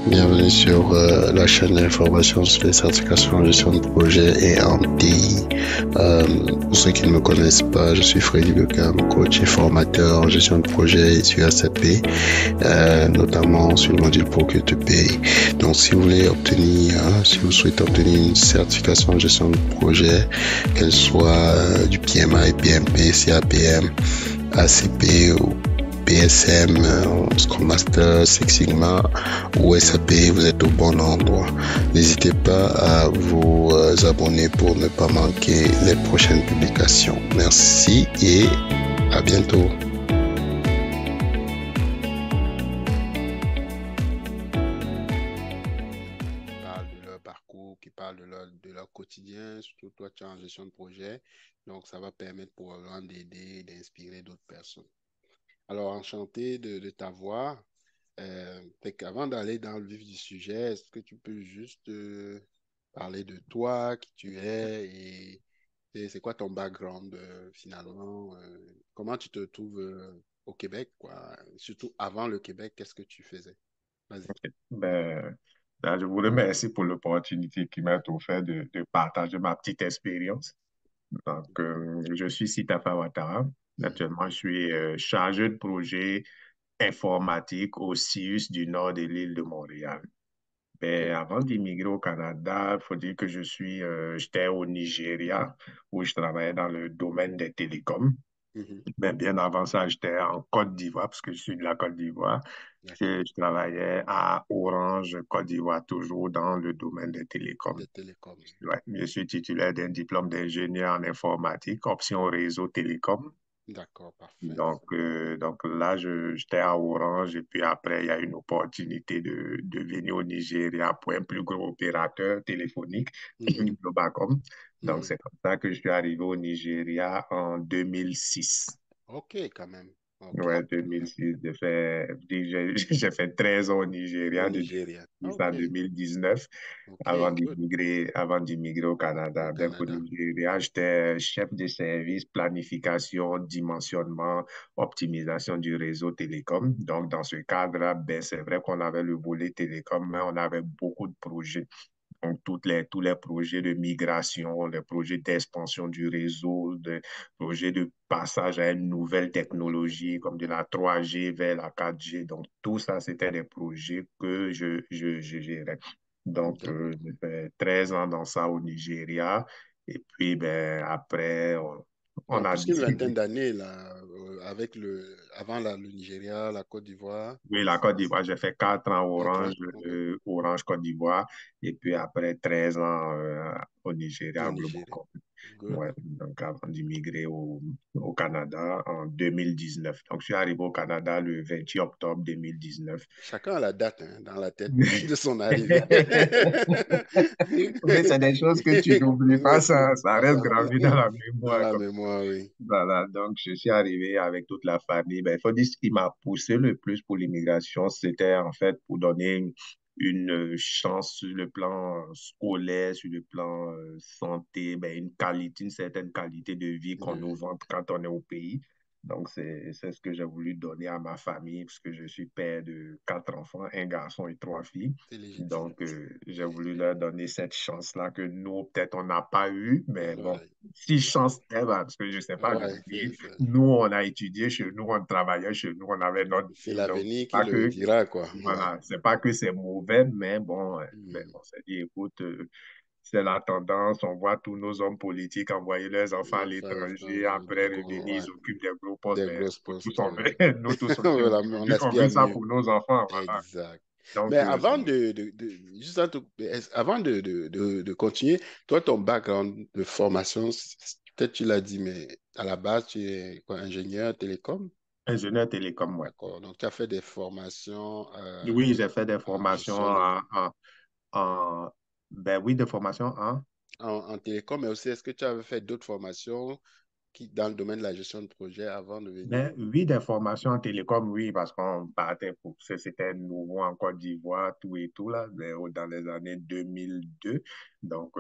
Bienvenue sur la chaîne d'information sur les certifications en gestion de projet et en TI. Pour ceux qui ne me connaissent pas, je suis Freddy Beckham, coach et formateur en gestion de projet sur ACP, notamment sur le module Procure to Pay. Donc, si vous voulez obtenir, si vous souhaitez obtenir une certification en gestion de projet, qu'elle soit du PMI, PMP, CAPM, ACP ou PSM, Scrum Master, Six Sigma ou SAP, vous êtes au bon endroit. N'hésitez pas à vous abonner pour ne pas manquer les prochaines publications. Merci et à bientôt. Parle de leur parcours, qui parle de leur quotidien, surtout toi tu es en gestion de projet, donc ça va permettre probablement d'aider, d'inspirer d'autres personnes. Alors, enchanté de t'avoir. Avant d'aller dans le vif du sujet, est-ce que tu peux juste parler de toi, qui tu es et c'est quoi ton background finalement? Comment tu te trouves au Québec, quoi? Surtout avant le Québec, qu'est-ce que tu faisais? Vas-y. Ben, je vous remercie pour l'opportunité qui m'est offerte de partager ma petite expérience. Donc, je suis Sitafa Ouattara. Mhm, Actuellement, je suis chargé de projet informatique au CIUS du nord de l'île de Montréal. ok. Ben, avant d'immigrer au Canada, il faut dire que j'étais au Nigeria où je travaillais dans le domaine des télécoms. Mhm, Ben, bien avant ça, j'étais en Côte d'Ivoire parce que je suis de la Côte d'Ivoire. d'accord. Je travaillais à Orange, Côte d'Ivoire, toujours dans le domaine des télécoms. Des télécoms. Ouais, je suis titulaire d'un diplôme d'ingénieur en informatique, option réseau télécom. D'accord, parfait. Donc là, j'étais à Orange et puis après, il y a une opportunité de venir au Nigeria pour un plus gros opérateur téléphonique, Mhm, Globacom. Donc mhm. c'est comme ça que je suis arrivé au Nigeria en 2006. Ok, quand même. Ok, Ouais, quand même. 2006, j'ai fait 13 ans au Au Nigeria de Nigeria. 2006 à Ok, 2019 ok, good. avant d'immigrer au Au Canada. Donc, au Canada. Nigeria, j'étais chef de service, planification, dimensionnement, optimisation du réseau télécom. Donc, dans ce cadre-là, ben, c'est vrai qu'on avait le volet télécom, mais on avait beaucoup de projets. Donc, tous les projets de migration, les projets d'expansion du réseau, des projets de passage à une nouvelle technologie comme de la 3G vers la 4G. Donc, tout ça, c'était des projets que je gérais. Donc, D'accord. j'ai fait 13 ans dans ça au Nigeria. Et puis, ben, après, on Donc, a plus qu'une décidé. vingtaine d'années, là, avant le Nigeria, la Côte d'Ivoire, Oui, la Côte d'Ivoire, j'ai fait 4 ans quatre ans, ok, Orange Côte d'Ivoire, et puis après 13 ans au au Nigeria, Nigeria. Globacom. Good. Ouais, donc avant d'immigrer au Canada en 2019. Donc, je suis arrivé au Canada le 28 octobre 2019. Chacun a la date hein, dans la tête de son arrivée. Mais c'est des choses que tu n'oublies pas, Ouais, ça reste gravé dans la dans mémoire. la mémoire, oui. Voilà, donc je suis arrivé avec toute la famille. Ben, il faut dire ce qui m'a poussé le plus pour l'immigration, c'était en fait pour donner une chance sur le plan scolaire, sur le plan santé, ben, une certaine qualité de vie qu'on nous Mhm. vante quand on est au pays. Donc, c'est ce que j'ai voulu donner à ma famille, parce que je suis père de 4 enfants, un garçon et 3 filles. C'est légitime. Donc, j'ai voulu leur donner cette chance-là que nous, peut-être, on n'a pas eu, mais bon, Ouais, si chance est, bah, parce que je ne sais pas, je ouais, vous dis, nous, on a étudié chez nous, on travaillait chez nous, on avait notre c'est vie. Donc, l'avenir qui pas le que, dira, quoi. Ouais. voilà, c'est pas que c'est mauvais, mais bon, ben, Mhm. on s'est dit, écoute, c'est la tendance, on voit tous nos hommes politiques envoyer leurs enfants à Enfin, l'étranger, du après revenir, gros, ouais, ils occupent des gros postes, des ben, grosses nous tous, postes. on Ouais. veut, nous tous, Voilà, mais on on veut aspire ça mieux. pour nos enfants, voilà. Exact. Mais Donc, avant juste avant de continuer, toi, ton background de formation, peut-être tu l'as dit, mais à la base, tu es quoi, ingénieur télécom? ingénieur télécom, ouais. D'accord. Donc, tu as fait des formations Oui, j'ai fait des en formations gestion de, ben oui, des formations en, en télécom, mais aussi, est-ce que tu avais fait d'autres formations dans le domaine de la gestion de projet avant de venir? ben oui, des formations en télécom, oui, parce qu'on partait pour, c'était nouveau en Côte d'Ivoire, tout et tout, là, ben, dans les années 2002. Donc,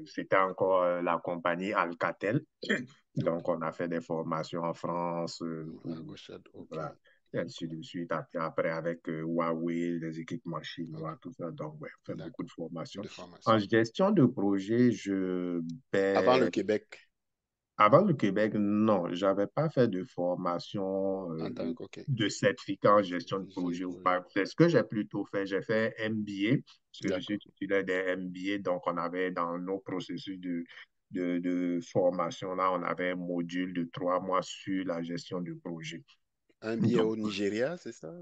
c'était encore la compagnie Alcatel. Ok. Donc, on a fait des formations en France, À gauche, ok. voilà. et ainsi de suite. Après, avec Huawei, les équipements Ok, chinois, tout ça. Donc, ouais, on fait beaucoup d'accord. de formations. De En formation. gestion de projet, Avant le ben, Québec, avant le Québec, non, j'avais pas fait de formation en tant que, ok, de certificat en gestion de gestion de projet ou projet. pas. C'est ce que j'ai plutôt fait. J'ai fait MBA, parce que je suis D'accord. titulaire des MBA, donc on avait dans nos processus de formation, là, on avait un module de 3 mois sur la gestion de projet. Un billet Donc, au Nigeria, c'est ça?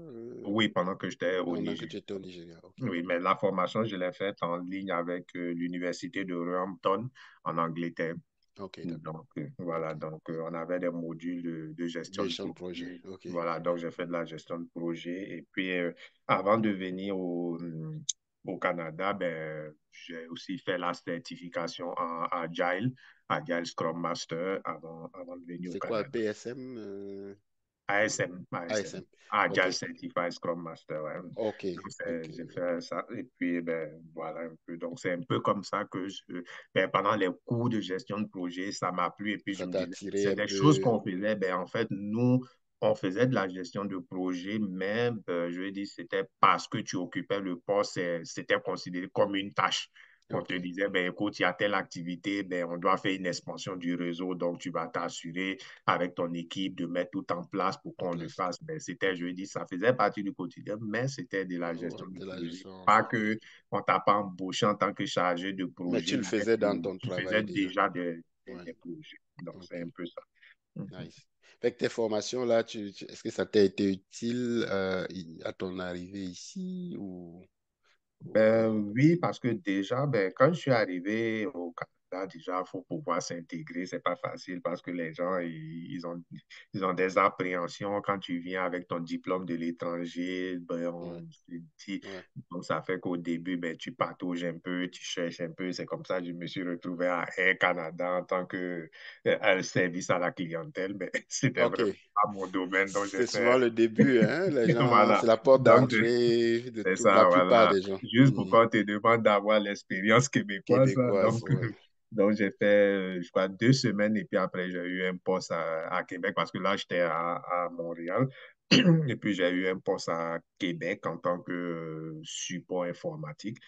oui, pendant que j'étais au Pendant que Niger. tu étais au Nigeria, ok. Oui, mais la formation, je l'ai faite en ligne avec l'Université de Roehampton en Angleterre. Ok, d'accord. Donc, Ok. voilà, donc on avait des modules de gestion de Gestion de projet, projet. ok. Voilà, donc j'ai fait de la gestion de projet. Et puis, avant de venir au Canada, ben, j'ai aussi fait la certification en Agile Scrum Master avant de venir au C'est quoi, Canada. PSM? ASM, ASM. Ok. Agile Certified Scrum Master, ouais. Ok. Donc, Ok. j'ai fait ça. Et puis, ben, voilà un peu. Donc, c'est un peu comme ça que ben, pendant les cours de gestion de projet, ça m'a plu. Et puis, je Ça me t'a disais, attiré c'est un des choses peu. qu'on faisait. Ben, en fait, nous, on faisait de la gestion de projet, mais je veux dire, c'était parce que tu occupais le poste, c'était considéré comme une tâche. On te Ok. disait, ben, écoute, il y a telle activité, ben, on doit faire une expansion du réseau, donc tu vas t'assurer avec ton équipe de mettre tout en place pour En qu'on le place. fasse. Ben, c'était, Ok. je veux dire, ça faisait partie du quotidien, mais c'était de la Ouais, gestion de de la projet. gestion de Pas projet. que on t'a pas embauché en tant que chargé de Mais projet, tu le mais faisais dans ton tu faisais travail déjà. déjà Ouais. des projets. Donc, c'est Ok. un peu ça. Mhm. Nice. Fait que tes formations là, est-ce que ça t'a été utile à ton arrivée ici Ben ou- oui, parce que déjà, ben, quand je suis arrivé au Canada, déjà, il faut pouvoir s'intégrer. C'est pas facile parce que les gens, ils ont des appréhensions quand tu viens avec ton diplôme de l'étranger. Ben, Ouais. on se dit, Ouais. donc ça fait qu'au début, ben, tu patauges un peu, tu cherches un peu. C'est comme ça que je me suis retrouvé à Air Canada en tant que service à la clientèle. Mais c'était Ok. vraiment pas mon domaine, donc j'ai C'est fait. souvent le début, hein? Les gens, Voilà. c'est la porte Donc, d'entrée de c'est la ça, plupart voilà. des gens. Juste pour Mhm. qu'on te demande d'avoir l'expérience québécoise, hein. Québécoise, Donc, ouais. donc j'ai fait, je crois, 2 semaines et puis après, j'ai eu un poste à Québec parce que là, j'étais à Montréal. Et puis, j'ai eu un poste à Québec en tant que support informatique.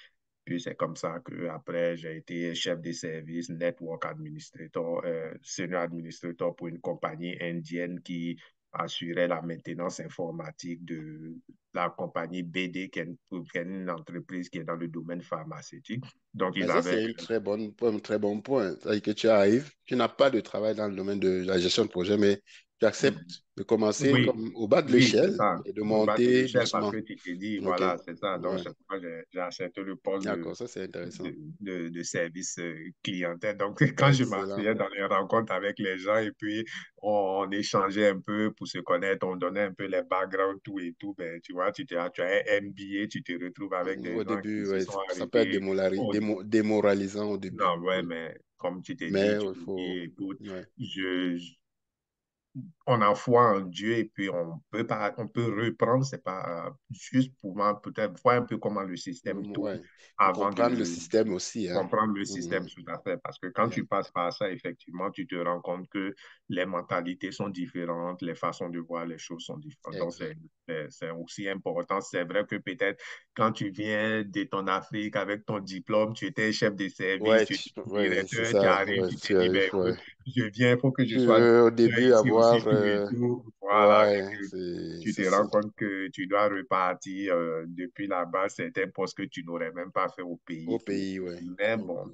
Puis, c'est comme ça que après j'ai été chef de service, network administrator, senior administrator pour une compagnie indienne qui assurait la maintenance informatique de la compagnie BD, qui est une entreprise qui est dans le domaine pharmaceutique. Donc, Mais ils ça, avaient. c'est un très bon point. C'est-à-dire que tu arrives, tu n'as pas de travail dans le domaine de la gestion de projet, mais tu acceptes de commencer Oui, comme au bas de oui, c'est l'échelle ça. et de Au bas de monter l'échelle, parce doucement. que tu te dis, OK. voilà, c'est ça. Donc, Ouais. c'est pourquoi j'ai accepté le poste D'accord, ça, c'est intéressant. de service clientèle. Donc, quand je Excellent. m'asseyais dans les rencontres avec les gens et puis on échangeait un peu pour se connaître, on donnait un peu les backgrounds, tout et tout, ben, tu vois, tu as un MBA, tu te retrouves avec des Au gens qui début, se ouais, sont ça peut être arrivés au. démoralisant au début. Non, ouais, Oui. mais comme tu t'es dit, Mais tu il te faut. dis, écoute, Ouais. je, on a foi en Dieu et puis on peut pas, on peut reprendre, c'est pas juste pour moi, peut-être voir un peu comment le système tourne Ouais. Il faut avant comprendre le de système aussi, hein. comprendre le système Mhm. tout à fait. Parce que quand Yeah. tu passes par ça, effectivement, tu te rends compte que les mentalités sont différentes, les façons de voir les choses sont différentes. Donc, Exact. c'est aussi important. C'est vrai que peut-être quand tu viens de ton Afrique avec ton diplôme, tu étais chef de service, Ouais, tu étais ouais, c'est directeur, tu ça. arrives, Ouais, tu te dis, ben, écoute, ouais. je viens, il faut que je Tu sois veux au directeur début ici aussi, avoir. tout et tout. Voilà. Et Ouais, puis, tu te rends compte que tu dois repartir depuis là-bas certains postes que tu n'aurais même pas fait au au pays. Tout. pays, ouais. Mais Donc, bon,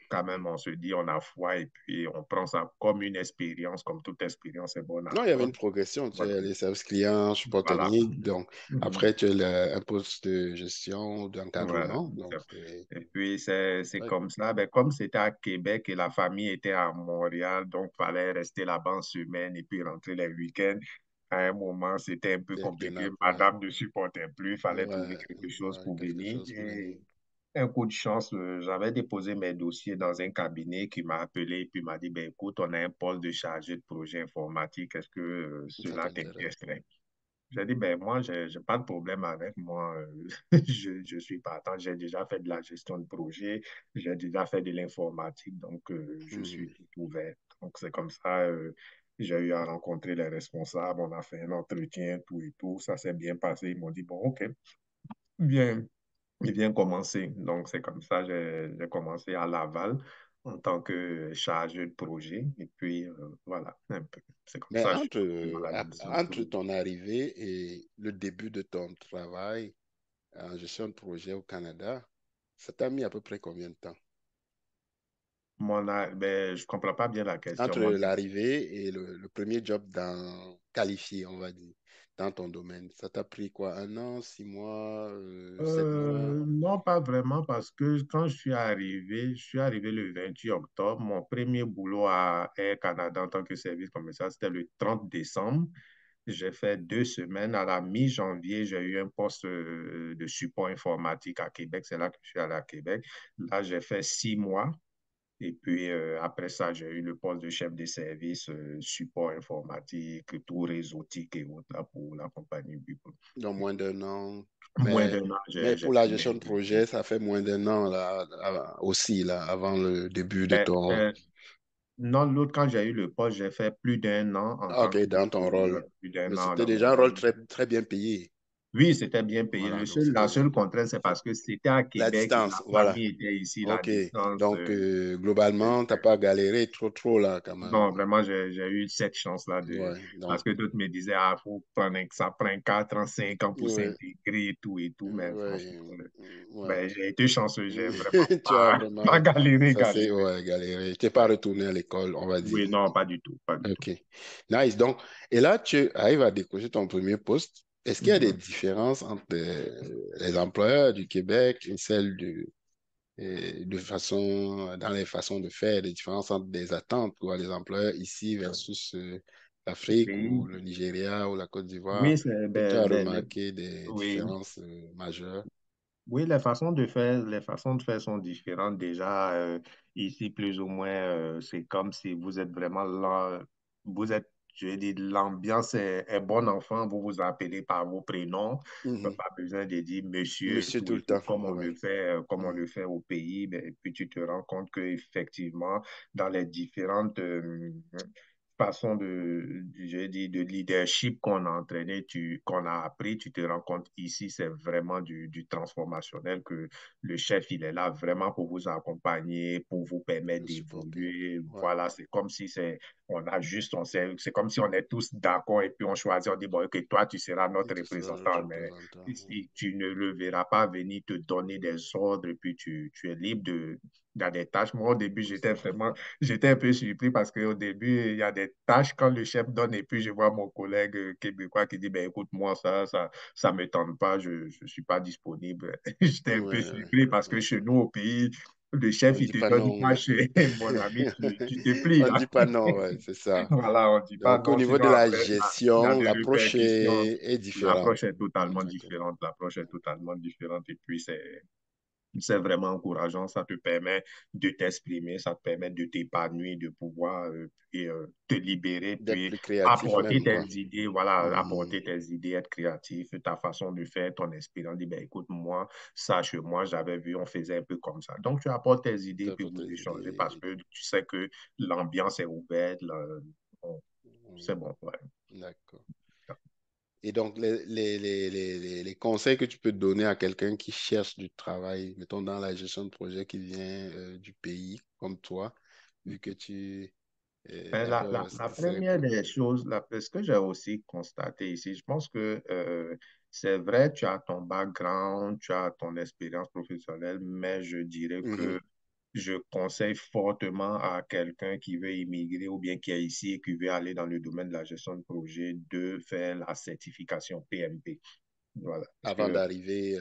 quand même, on se dit, on a foi et puis on prend ça comme une expérience, comme toute expérience est bonne à non, il y avait une apprendre. progression. Tu Voilà. as les services clients, support Voilà. technique. Donc, Mhm. après, tu as un poste de gestion, Voilà. d'encadrement. Donc, c'est. Et puis, c'est Ouais, comme ça. Ben, comme c'était à Québec et la famille était à Montréal, donc il fallait rester là-bas en semaine et puis rentrer les week-ends. À un moment, c'était un peu c'est compliqué. intenable. Ouais, Madame ne supportait plus. Il fallait trouver ouais, quelque chose ouais, pour quelque venir. chose pour venir. Et un coup de chance, j'avais déposé mes dossiers dans un cabinet qui m'a appelé et puis m'a dit, ben, écoute, on a un poste de chargé de projet informatique. Est-ce que Ça cela t'intéresse. t'intéresserait? J'ai dit, ben, moi, j'ai pas de problème avec moi. Je suis partant. J'ai déjà fait de la gestion de projet. J'ai déjà fait de l'informatique. Donc, je suis Mhm. tout ouvert. Donc, c'est comme ça. J'ai eu à rencontrer les responsables, on a fait un entretien, tout et tout. Ça s'est bien passé. Ils m'ont dit, bon, OK, viens, viens commencer. Donc, c'est comme ça, j'ai commencé à Laval en tant que chargé de projet. Et puis, voilà, un peu. C'est comme Mais ça que je suis entré dans la gestion de entre projet. ton arrivée et le début de ton travail en gestion de projet au Canada, ça t'a mis à peu près combien de temps? Ben, je ne comprends pas bien la question. Entre l'arrivée et le premier job qualifié, on va dire, dans ton domaine, ça t'a pris quoi? Un an, 6 mois, 7 mois? Non, pas vraiment, parce que quand je suis arrivé le 28 octobre. Mon premier boulot à Air Canada en tant que service commercial, c'était le 30 décembre. J'ai fait 2 semaines. À la mi-janvier, j'ai eu un poste de support informatique à Québec. C'est là que je suis allé à Québec. Là, j'ai fait 6 mois. Et puis, après ça, j'ai eu le poste de chef de service, support informatique, tout réseautique et autres là, pour la compagnie Bureau. Dans moins d'un an. Moins d'un an, Mais j'ai pour la fini. gestion de projet, ça fait moins d'un an là, aussi, là, avant le début de Ben, ton... non, l'autre, quand j'ai eu le poste, j'ai fait plus d'un an en Ah, tant ok, que dans ton rôle. plus d'un Mais an c'était dans mon déjà un rôle rôle. très, très bien payé. Oui, c'était bien payé. Voilà, Le donc seul, la c'était seule contrainte, c'est parce que c'était à la Québec et distance. la Voilà. famille était ici, la Ok. distance. Donc, globalement, t'as pas galéré trop, trop là, quand même. Non, vraiment, j'ai eu cette chance-là de. Ouais, donc, Parce que d'autres me disaient, ah, ça prend 4 ans, 5 ans pour ouais, s'intégrer et tout. Mais franchement, ouais, ouais. ben, j'ai été chanceux. J'ai vraiment Tu as pas vraiment, galéré, ça c'est, galéré. ouais, galéré. Tu n'es pas Ouais. retourné à l'école, on va dire. Oui, non, pas du tout, pas du tout. Ok. Nice. Donc, et là, tu arrives à décrocher ton premier poste. Est-ce qu'il y a des Mhm. différences entre les employeurs du Québec et celles dans les façons de faire, des différences entre des attentes pour les employeurs ici versus Le l'Afrique ou pays. le Nigeria ou la Côte d'Ivoire? Oui, c'est, Et tu as ben, remarqué des oui. différences majeures? Oui, les façons de faire sont différentes. Déjà, ici, plus ou moins, c'est comme si vous êtes vraiment là, vous êtes, je veux dire, l'ambiance est bon enfant, vous vous appelez par vos prénoms, Mhm. pas besoin de dire monsieur et Monsieur tout tout et le tout, temps. Ouais. comme on Mhm. le fait au pays. Ben, et puis tu te rends compte qu'effectivement, dans les différentes façon je dis, de leadership qu'on a entraîné, qu'on a appris, tu te rends compte ici, c'est vraiment du transformationnel, que le chef, il est là vraiment pour vous accompagner, pour vous permettre Le supporter. d'évoluer. Ouais. Voilà, c'est comme si c'est comme si on est tous d'accord et puis on choisit, on dit, bon, ok, toi, tu seras Et notre tu seras notre représentant, mais représentant. Ouais. si tu ne le verras pas venir te donner des ordres et puis tu es libre dans des tâches. Moi, au début, j'étais un peu surpris parce qu'au début, il y a des tâches quand le chef donne et puis je vois mon collègue québécois qui dit, ben écoute, moi, ça me tente pas, je ne suis pas disponible. J'étais un peu Ouais, surpris parce que ouais. chez nous, au pays, le On chef, ne il dit te pas donne une non, ouais. tâche et mon ami, tu te plies On ne là. dit pas non, ouais, c'est ça. Voilà, on ne dit pas Donc, au non, niveau sinon de la après, il y a gestion, des l'approche répercussions. est différente. L'approche est totalement D'accord. différente. L'approche est totalement différente. Et puis, c'est vraiment encourageant, ça te permet de t'exprimer, ça te permet de t'épanouir, de pouvoir te libérer, D'être puis plus créatif apporter même, tes quoi. idées, voilà, Mhm. apporter tes idées, être créatif, ta façon de faire, ton esprit. On dit, ben, écoute, moi, ça, chez moi, j'avais vu, on faisait un peu comme ça. Donc, tu apportes tes idées, puis D'être vous tes échangez idées parce et que tout. tu sais que l'ambiance est ouverte, bon, Mhm. c'est bon, ouais. D'accord. Et donc, les conseils que tu peux donner à quelqu'un qui cherche du travail, mettons dans la gestion de projet qui vient du pays, comme toi, vu que tu... Ben, d'abord, la ce serait première quoi? des choses, ce que j'ai aussi constaté ici, je pense que c'est vrai, tu as ton background, tu as ton expérience professionnelle, mais je dirais Mhm. que je conseille fortement à quelqu'un qui veut immigrer ou bien qui est ici et qui veut aller dans le domaine de la gestion de projet de faire la certification PMP. Voilà. Parce Avant que d'arriver,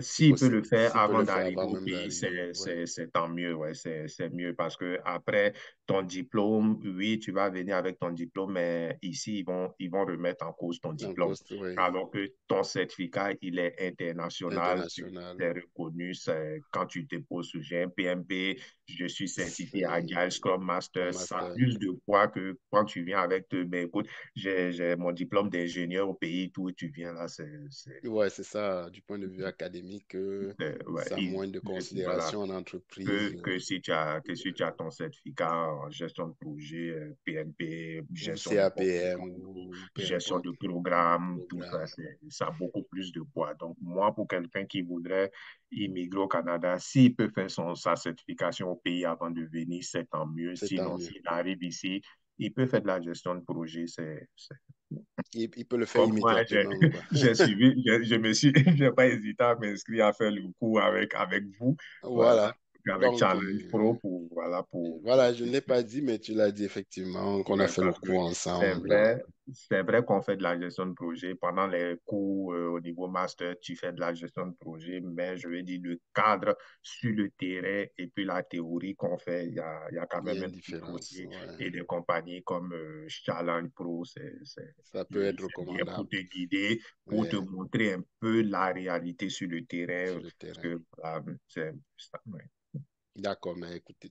si s'il peut possible. le faire S'il peut avant le faire d'arriver avant au même pays, d'arriver. Ouais. c'est tant mieux, ouais, c'est mieux parce que après ton diplôme, oui, tu vas venir avec ton diplôme, mais ici, ils vont remettre en cause ton En diplôme. coste, oui. Alors que ton certificat, il est international, International. c'est reconnu, quand tu déposes sous un PMP, je suis certifié Agile C'est Scrum comme Master, ça a master. plus de poids que quand tu viens avec, ben écoute, j'ai mon diplôme d'ingénieur au pays, tout, tu viens là, Ouais, c'est ça, du point de vue académique. pandémie que Ouais, ça a moins de voilà. considération en entreprise. Que si tu as ton certificat en gestion de projet, PMP, Ou gestion de CAPM, portfolio, ou peu gestion importe, de programme, tout ça, programme. ça a beaucoup plus de poids. Donc, moi, pour quelqu'un qui voudrait immigrer au Canada, s'il peut faire sa certification au pays avant de venir, c'est tant mieux. C'est tant Sinon, mieux. s'il arrive ici, il peut faire de la gestion de projet. Il peut le faire Comme moi, immédiatement, quoi. j'ai suivi, je me suis, j'ai pas hésité à m'inscrire à faire le cours avec vous, voilà, Voilà. avec Donc, Challenge Pro voilà, je ne l'ai pas dit, mais tu l'as dit effectivement, qu'on a ouais, fait le parce que cours c'est ensemble. vrai, c'est vrai qu'on fait de la gestion de projet. Pendant les cours au niveau master, tu fais de la gestion de projet, mais je veux dire, le cadre sur le terrain et puis la théorie qu'on fait, il y a quand Il y a même une un petit différence. fossé. Ouais. Et des compagnies comme Challenge Pro, Ça peut être c'est bien pour recommandable. te guider, pour te Ouais, montrer un peu la réalité sur le terrain. sur le Parce terrain. que, voilà, c'est ça, ouais. D'accord, mais écoutez,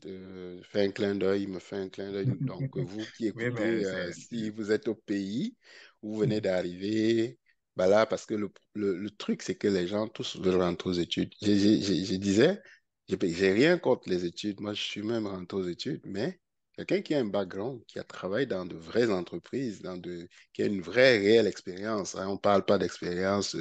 fais un clin d'œil, il me fait un clin d'œil. Donc, vous qui Oui, mais écoutez, si vous êtes au pays, vous venez d'arriver, bah là, parce que le truc, c'est que les gens tous veulent rentrer aux études. Je disais, j'ai rien contre les études. Moi, je suis même rentré aux études, mais quelqu'un qui a un background, qui a travaillé dans de vraies entreprises, qui a une vraie, réelle expérience, hein, on ne parle pas d'expérience,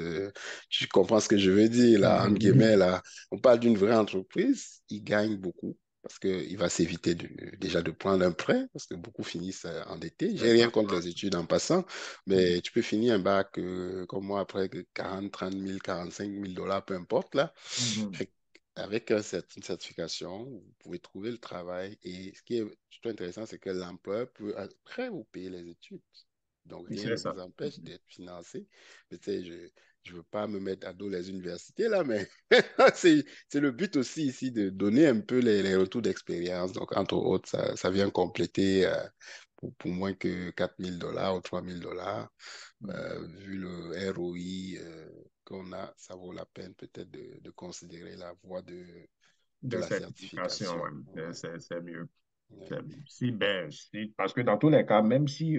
tu comprends ce que je veux dire, là, entre guillemets, là. On parle d'une vraie entreprise, il gagne beaucoup parce qu'il va s'éviter déjà de prendre un prêt, parce que beaucoup finissent endettés. J'ai C'est rien ça. contre les études en passant, mais tu peux finir un bac comme moi après que 40, 30 000, 45 000 dollars, peu importe, là. Mhm. Fait avec une certification, vous pouvez trouver le travail. Et ce qui est surtout intéressant, c'est que l'employeur peut après vous payer les études. Donc, rien C'est ne ça. vous empêche d'être financé. Mais tu sais, je ne veux pas me mettre à dos les universités là, mais c'est le but aussi ici de donner un peu les retours d'expérience. Donc, entre autres, ça vient compléter pour moins que 4 000 dollars ou 3 000 dollars. Vu le ROI qu'on a, ça vaut la peine peut-être de considérer la voie de De la certification, certification. ouais. Ouais, C'est mieux. ouais. Si, ben, si, parce que dans tous les cas, même si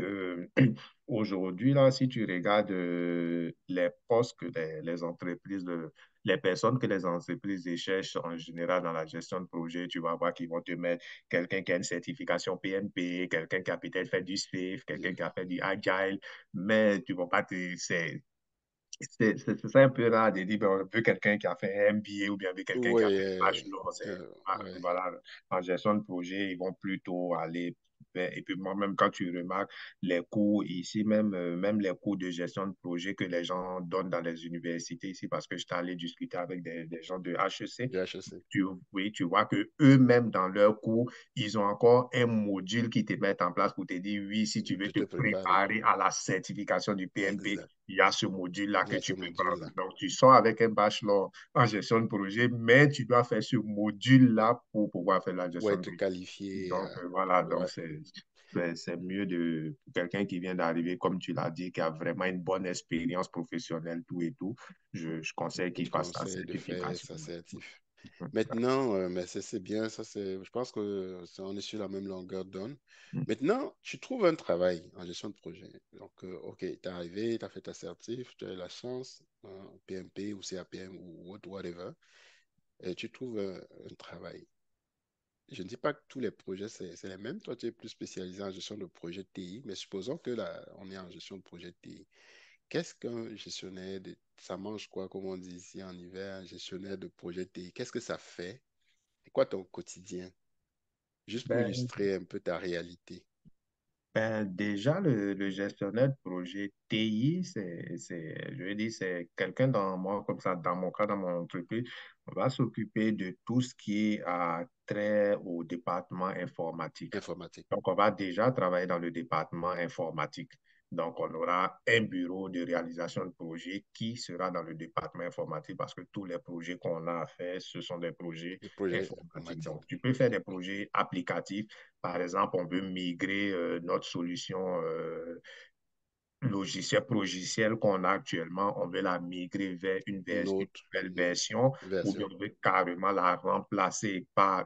aujourd'hui, là, si tu regardes les postes que les entreprises, les personnes que les entreprises recherchent en général dans la gestion de projet, tu vas voir qu'ils vont te mettre quelqu'un qui a une certification PMP, quelqu'un qui a peut-être fait du SWIFT, quelqu'un qui a fait du Agile, mais tu vas pas te, c'est ça un peu rare de dire, ben, on veut quelqu'un qui a fait un MBA ou bien on veut quelqu'un qui a Oui, fait un bachelor. ouais. Voilà, en gestion de projet, ils vont plutôt aller. Et puis moi-même, quand tu remarques les cours ici, même les cours de gestion de projet que les gens donnent dans les universités ici, parce que je suis allé discuter avec des gens de HEC, Du HEC. oui, tu vois que eux-mêmes dans leur cours, ils ont encore un module qui te met en place pour te dire, oui, si tu veux De te te préparer. préparer à la certification du PMP, Exact. il y a ce module-là Il y que a ce tu peux prendre. module-là. Donc, tu sors avec un bachelor en gestion de projet, mais tu dois faire ce module-là pour pouvoir faire la Pour gestion de être projet. qualifié. Donc, voilà, donc Ouais, c'est mieux de quelqu'un qui vient d'arriver, comme tu l'as dit, qui a vraiment une bonne expérience professionnelle, tout et tout. Je conseille je qu'il fasse sa conseille de faire certification. sa certif. Maintenant, mais c'est bien, je pense que on est sur la même longueur d'onde. Maintenant, tu trouves un travail en gestion de projet. Donc, OK, tu es arrivé, tu as fait ta certif, tu as eu la chance, hein, PMP ou CAPM ou whatever, et tu trouves un travail. Je ne dis pas que tous les projets, c'est les mêmes. Toi, tu es plus spécialisé en gestion de projet TI, mais supposons que là, on est en gestion de projet TI. Qu'est-ce qu'un gestionnaire ça mange quoi, comme on dit ici en hiver, un gestionnaire de projet TI? Qu'est-ce que ça fait? C'est quoi ton quotidien? Juste pour Ben, illustrer un peu ta réalité. Ben, déjà, le gestionnaire de projet TI, je veux dire, c'est quelqu'un dans moi, comme ça, dans mon cas, dans mon entreprise, on va s'occuper de tout ce qui a trait au département informatique. Informatique. Donc, on va déjà travailler dans le département informatique. Donc, on aura un bureau de réalisation de projet qui sera dans le département informatique parce que tous les projets qu'on a à faire, ce sont des projets Le projet informatiques. informatique. Donc, tu peux faire des projets applicatifs. Par exemple, on veut migrer notre solution logiciel qu'on a actuellement, on veut la migrer vers Une une autre nouvelle version ou bien version. on veut carrément la remplacer par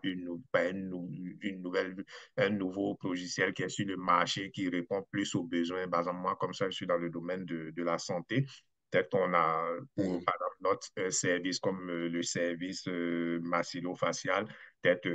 un nouveau logiciel qui est sur le marché, qui répond plus aux besoins. Par exemple, moi, comme ça, je suis dans le domaine de la santé. Peut-être qu'on a, pour, Mhm. par exemple, notre service comme le service maxillofacial, peut-être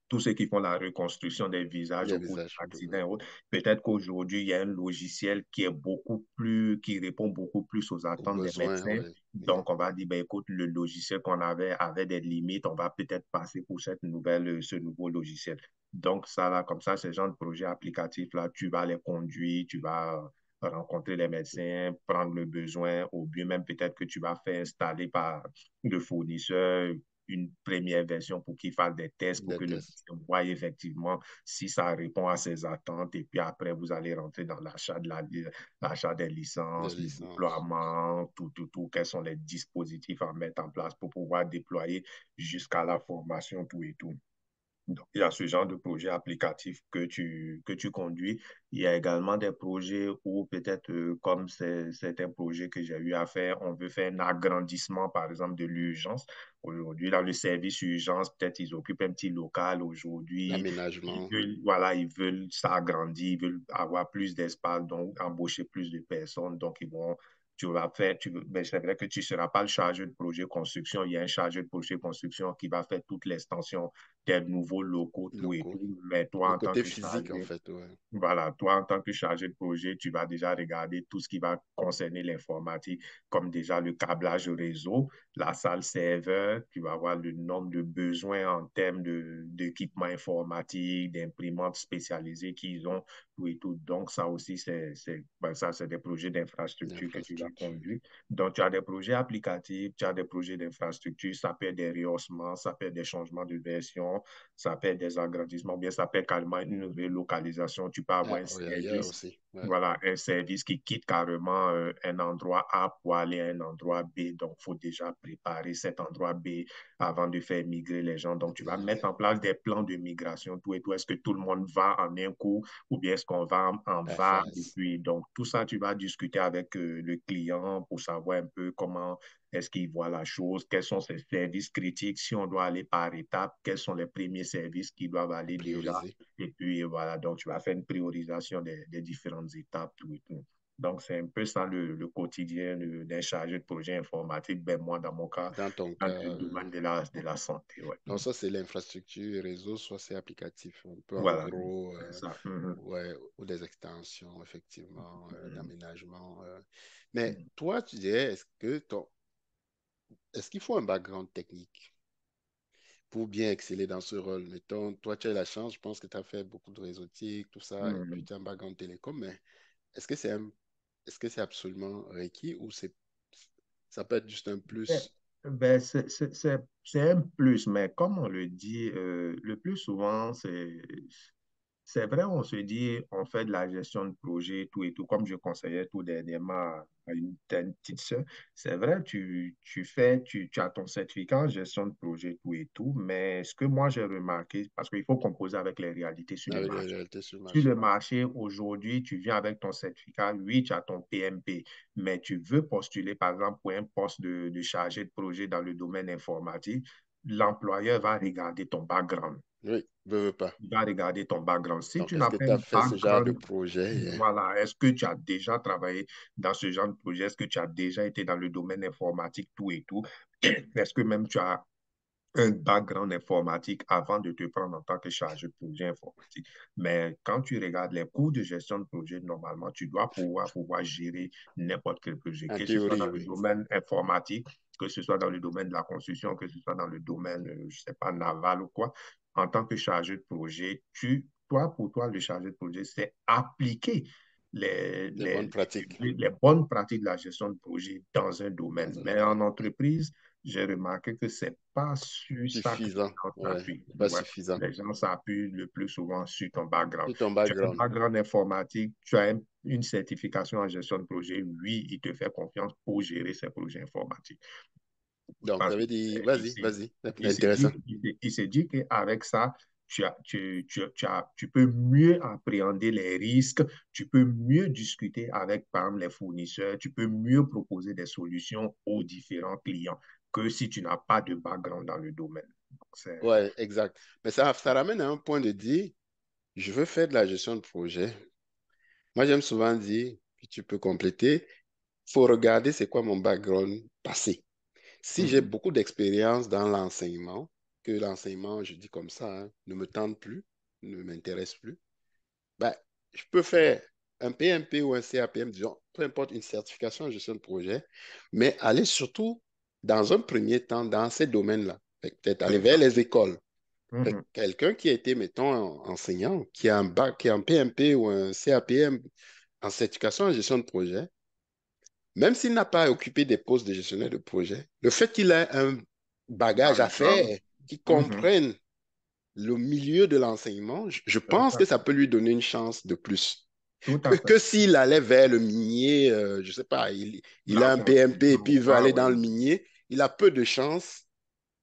tous ceux qui font la reconstruction des visages Les au cours visages. d'accidents et autres, peut-être qu'aujourd'hui, il y a un logiciel qui est beaucoup plus, qui répond beaucoup plus aux Aux attentes des besoins, médecins. ouais. Mhm. Donc, on va dire, ben, écoute, le logiciel qu'on avait des limites, on va peut-être passer pour ce nouveau logiciel. Donc, ça, là, comme ça, ce genre de projet applicatif, là, tu vas les conduire, tu vas rencontrer les médecins, prendre le besoin, ou bien même peut-être que tu vas faire installer par le fournisseur une première version pour qu'il fasse des tests, pour Des que le tests, médecin voie effectivement si ça répond à ses attentes. Et puis après, vous allez rentrer dans l'achat des de licences, le licence. déploiement, tout, quels sont les dispositifs à mettre en place pour pouvoir déployer jusqu'à la formation, tout et tout. Donc, il y a ce genre de projet applicatif que tu conduis. Il y a également des projets où peut-être, comme c'est un projet que j'ai eu à faire, on veut faire un agrandissement, par exemple, de l'urgence. Aujourd'hui, dans le service urgence, peut-être ils occupent un petit local aujourd'hui. L'aménagement. Voilà, ils veulent s'agrandir, ils veulent avoir plus d'espace, donc embaucher plus de personnes. Donc, tu vas faire, ben, c'est vrai que tu ne seras pas le chargé de projet construction. Il y a un chargé de projet construction qui va faire toute l'extension des nouveaux locaux, tout et Locaux. tout. Mais toi, Le en tant côté que physique, en chargé, fait, ouais. voilà, toi, en tant que chargé de projet, tu vas déjà regarder tout ce qui va concerner l'informatique, comme déjà le câblage réseau, la salle serveur, tu vas voir le nombre de besoins en termes d'équipements informatiques, d'imprimantes spécialisées qu'ils ont, tout et tout. Donc, ça aussi, ben, ça, c'est des projets d'infrastructure que tu vas L'infrastructure. conduire. Donc, tu as des projets applicatifs, tu as des projets d'infrastructure, ça peut être des rehaussements, ça peut être des changements de version, ça peut être des agrandissements, bien ça peut être carrément une relocalisation. Tu peux avoir Ah, un oui, ailleurs service, aussi. Ouais. voilà, un service qui quitte carrément un endroit A pour aller à un endroit B. Donc, il faut déjà préparer cet endroit B avant de faire migrer les gens. Donc, tu vas mettre en place des plans de migration, tout et tout. Est-ce que tout le monde va en un coup ou bien est-ce qu'on va en La va et phase. puis donc tout ça, tu vas discuter avec le client pour savoir un peu comment est-ce qu'il voit la chose, quels sont ses services critiques, si on doit aller par étapes, quels sont les premiers services qui doivent aller déjà. Prioriser. Et puis voilà, donc tu vas faire une priorisation des différentes étapes, tout et tout. Donc, c'est un peu ça le quotidien d'un chargé de projet informatique. Ben, moi, dans mon cas, Dans ton dans cas, le domaine de la santé. Ouais. non, ça, c'est l'infrastructure, réseau, soit c'est applicatif. Un peu en Voilà, gros, c'est ça. Mhm. ouais, ou des extensions, effectivement, Mhm. d'aménagement. Mais Mhm. toi, tu dirais, est-ce qu'il faut un background technique pour bien exceller dans ce rôle? Mettons, toi, tu as eu la chance, je pense que tu as fait beaucoup de réseautique, tout ça, et puis Mhm. tu as un background télécom, mais est-ce que est-ce que c'est absolument requis ou ça peut être juste un Ben, plus? ben, c'est un plus, mais comme on le dit, le plus souvent, c'est vrai, on se dit, on fait de la gestion de projet, tout et tout, comme je conseillais tout dernièrement à une petite sœur. C'est vrai, tu as ton certificat en gestion de projet, tout et tout, mais ce que moi j'ai remarqué, parce qu'il faut composer avec les réalités sur le Avec les marché. réalités sur le Sur le marché. marché, aujourd'hui, tu viens avec ton certificat, oui, tu as ton PMP, mais tu veux postuler, par exemple, pour un poste de chargé de projet dans le domaine informatique, l'employeur va regarder ton background. Oui, veux pas. Il va regarder ton background. Si Donc, tu est-ce n'as que pas tu un as fait ce genre de background, projet? Hein? voilà, est-ce que tu as déjà travaillé dans ce genre de projet? Est-ce que tu as déjà été dans le domaine informatique, tout et tout? Est-ce que même tu as un background informatique avant de te prendre en tant que chargé de projet informatique? Mais quand tu regardes les cours de gestion de projet, normalement, tu dois pouvoir gérer n'importe quel projet, En que ce soit théorie, dans le oui. domaine informatique, que ce soit dans le domaine de la construction, que ce soit dans le domaine, je ne sais pas, naval ou quoi. En tant que chargé de projet, pour toi, le chargé de projet, c'est appliquer les, Les les, bonnes pratiques les bonnes pratiques de la gestion de projet dans un domaine. dans un Mais en domaine. Ouais. entreprise, j'ai remarqué que c'est pas sur ça que les Suffisant. gens Ouais, s'appuient. pas Ouais. suffisant. Les gens s'appuient le plus souvent sur ton background. Sur ton Tu as un background. background informatique, tu as une certification en gestion de projet, oui, il te fait confiance pour gérer ces projets informatiques. Donc, ça Parce que veut dire, il vas-y, s'est vas-y. C'est il s'est intéressant. dit, il s'est dit qu'avec ça, tu peux mieux appréhender les risques, tu peux mieux discuter avec, par exemple, les fournisseurs, tu peux mieux proposer des solutions aux différents clients que si tu n'as pas de background dans le domaine. Donc, Ouais, exact. Mais ça ramène à un point de dire, je veux faire de la gestion de projet. Moi, j'aime souvent dire, puis tu peux compléter, faut regarder c'est quoi mon background passé. Si j'ai Mhm. beaucoup d'expérience dans l'enseignement, que l'enseignement, je dis comme ça, hein, ne me tente plus, ne m'intéresse plus, ben, je peux faire un PMP ou un CAPM, disons, peu importe, une certification en gestion de projet, mais aller surtout, dans un premier temps, dans ces domaines-là. Peut-être aller vers les écoles. Mhm. Quelqu'un qui a été, mettons, enseignant, qui a un bac, qui a un PMP ou un CAPM en certification en gestion de projet, même s'il n'a pas occupé des postes de gestionnaire de projet, le fait qu'il ait un bagage à Background. faire, qu'il Mhm. comprenne le milieu de l'enseignement, je Tout pense à que ça fait. peut lui donner une chance de plus. Tout Que, à fait. que s'il allait vers le minier, je ne sais pas, il La a un PMP et puis construction. il veut Ah aller ouais. dans le minier, il a peu de chances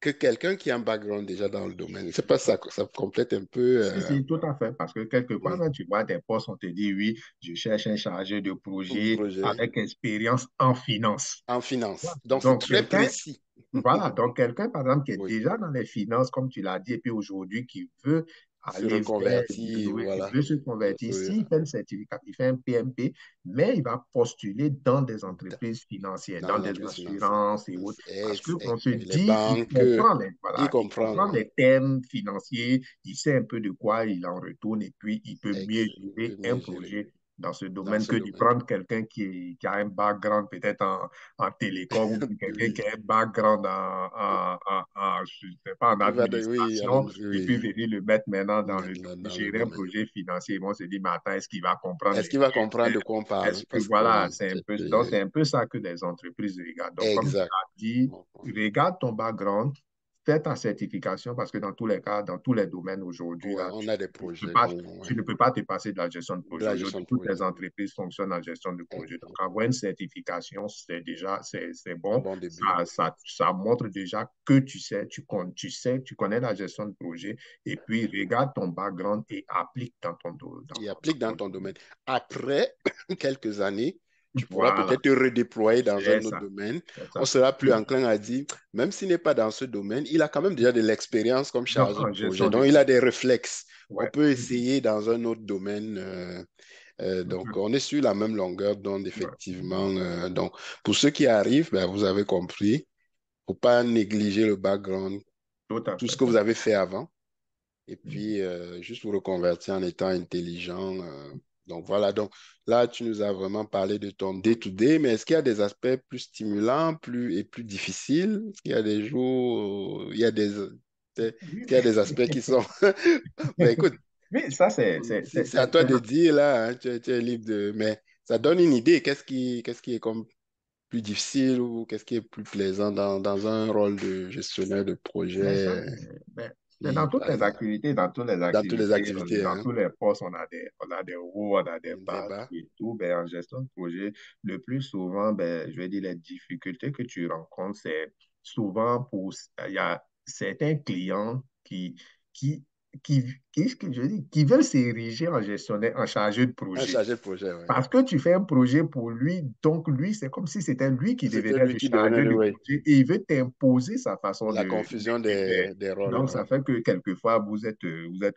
que quelqu'un qui a un background déjà dans le domaine. C'est pas ça, ça complète un peu. Si, si, tout à fait. Parce que quelque part, Oui, quand tu vois des postes, on te dit, oui, je cherche un chargé de un projet projet avec expérience en finance. en Voilà. finance. Donc c'est Donc, très quelqu'un, précis. voilà, donc quelqu'un, par exemple, qui est Oui, déjà dans les finances, comme tu l'as dit, et puis aujourd'hui, qui veut se aller vers, reconvertit, oui, qui voilà. veut se convertir, s'il fait un certificat, il fait un PMP, mais il va postuler dans des entreprises financières, Dans dans les des entreprises financières. assurances et autres, parce qu'on se Les dit, banques, il il comprend. comprend les thèmes financiers, il sait un peu de quoi il en retourne, et puis il peut mieux Il peut gérer un mieux gérer projet dans ce dans domaine ce que de domaine. prendre quelqu'un qui a un background peut-être en télécom ou bien quelqu'un qui Oui, a un background je sais pas, en oui, administration et puis oui, venir le mettre maintenant maintenant dans le gérer un domaine. projet financier. Ils vont se dire, mais attends, est-ce qu'il va comprendre Est-ce les qu'il va thèmes? comprendre de quoi on parle? Est-ce que, Parce voilà, que donc c'est un peu ça que les entreprises regardent. Donc, comme tu exact. l'as dit, regarde ton background, fais ta certification parce que dans tous les cas, dans tous les domaines aujourd'hui, Ouais, là, on a des peux projets. pas, Ouais. tu ne peux pas te passer de la gestion de De projet. la gestion Aujourd'hui, de toutes les projet. entreprises fonctionnent en gestion de projet. Donc, Exact. avoir une certification, c'est Un bon. bon début. Ça montre déjà que tu connais la gestion de projet et puis regarde ton background et applique Et applique dans dans ton ton domaine. domaine. Après quelques années, tu pourras Voilà, peut-être te redéployer dans c'est un autre ça, domaine. c'est On ça. sera plus enclin à dire, même s'il n'est pas dans ce domaine, il a quand même déjà de l'expérience comme Donc, chargé de en projet. gestion de Donc, il a des projet. réflexes. On Ouais. peut essayer dans un autre domaine. Donc, on est sur la même longueur d'onde, Ouais. effectivement. Donc, pour ceux qui arrivent, ben, vous avez compris. Faut pas négliger le background, Tout à tout ce fait. que vous avez fait avant, et puis juste vous reconvertir en étant intelligent. Donc voilà, donc là, tu nous as vraiment parlé de ton day-to-day, mais est-ce qu'il y a des aspects plus stimulants plus difficiles? Est-ce qu'il y a des jours, est-ce Oui, qu'il y a des aspects qui sont... Ben écoute, oui, ça, c'est à toi de dire là, hein, tu es libre de... Mais ça donne une idée. Qu'est-ce qui est comme plus difficile ou qu'est-ce qui est plus plaisant dans un rôle de gestionnaire de mais ça, projet mais dans toutes les activités, dans toutes les activités, dans hein, tous les postes, on a des hauts, on a des des bas bas, et tout. Ben, en gestion de projet, le plus souvent, ben, je vais dire, les difficultés que tu rencontres, c'est souvent il y a certains clients qui, je dis, qui veulent s'ériger en gestionnaire, en chargé de un projet. chargé de projet, ouais. Parce que tu fais un projet pour lui, donc lui, c'est comme si c'était lui qui C'était devenait lui le qui devenait chargé le de ouais. projet et il veut t'imposer sa façon La de confusion faire. des rôles, Donc, ouais. ça fait que quelquefois, vous êtes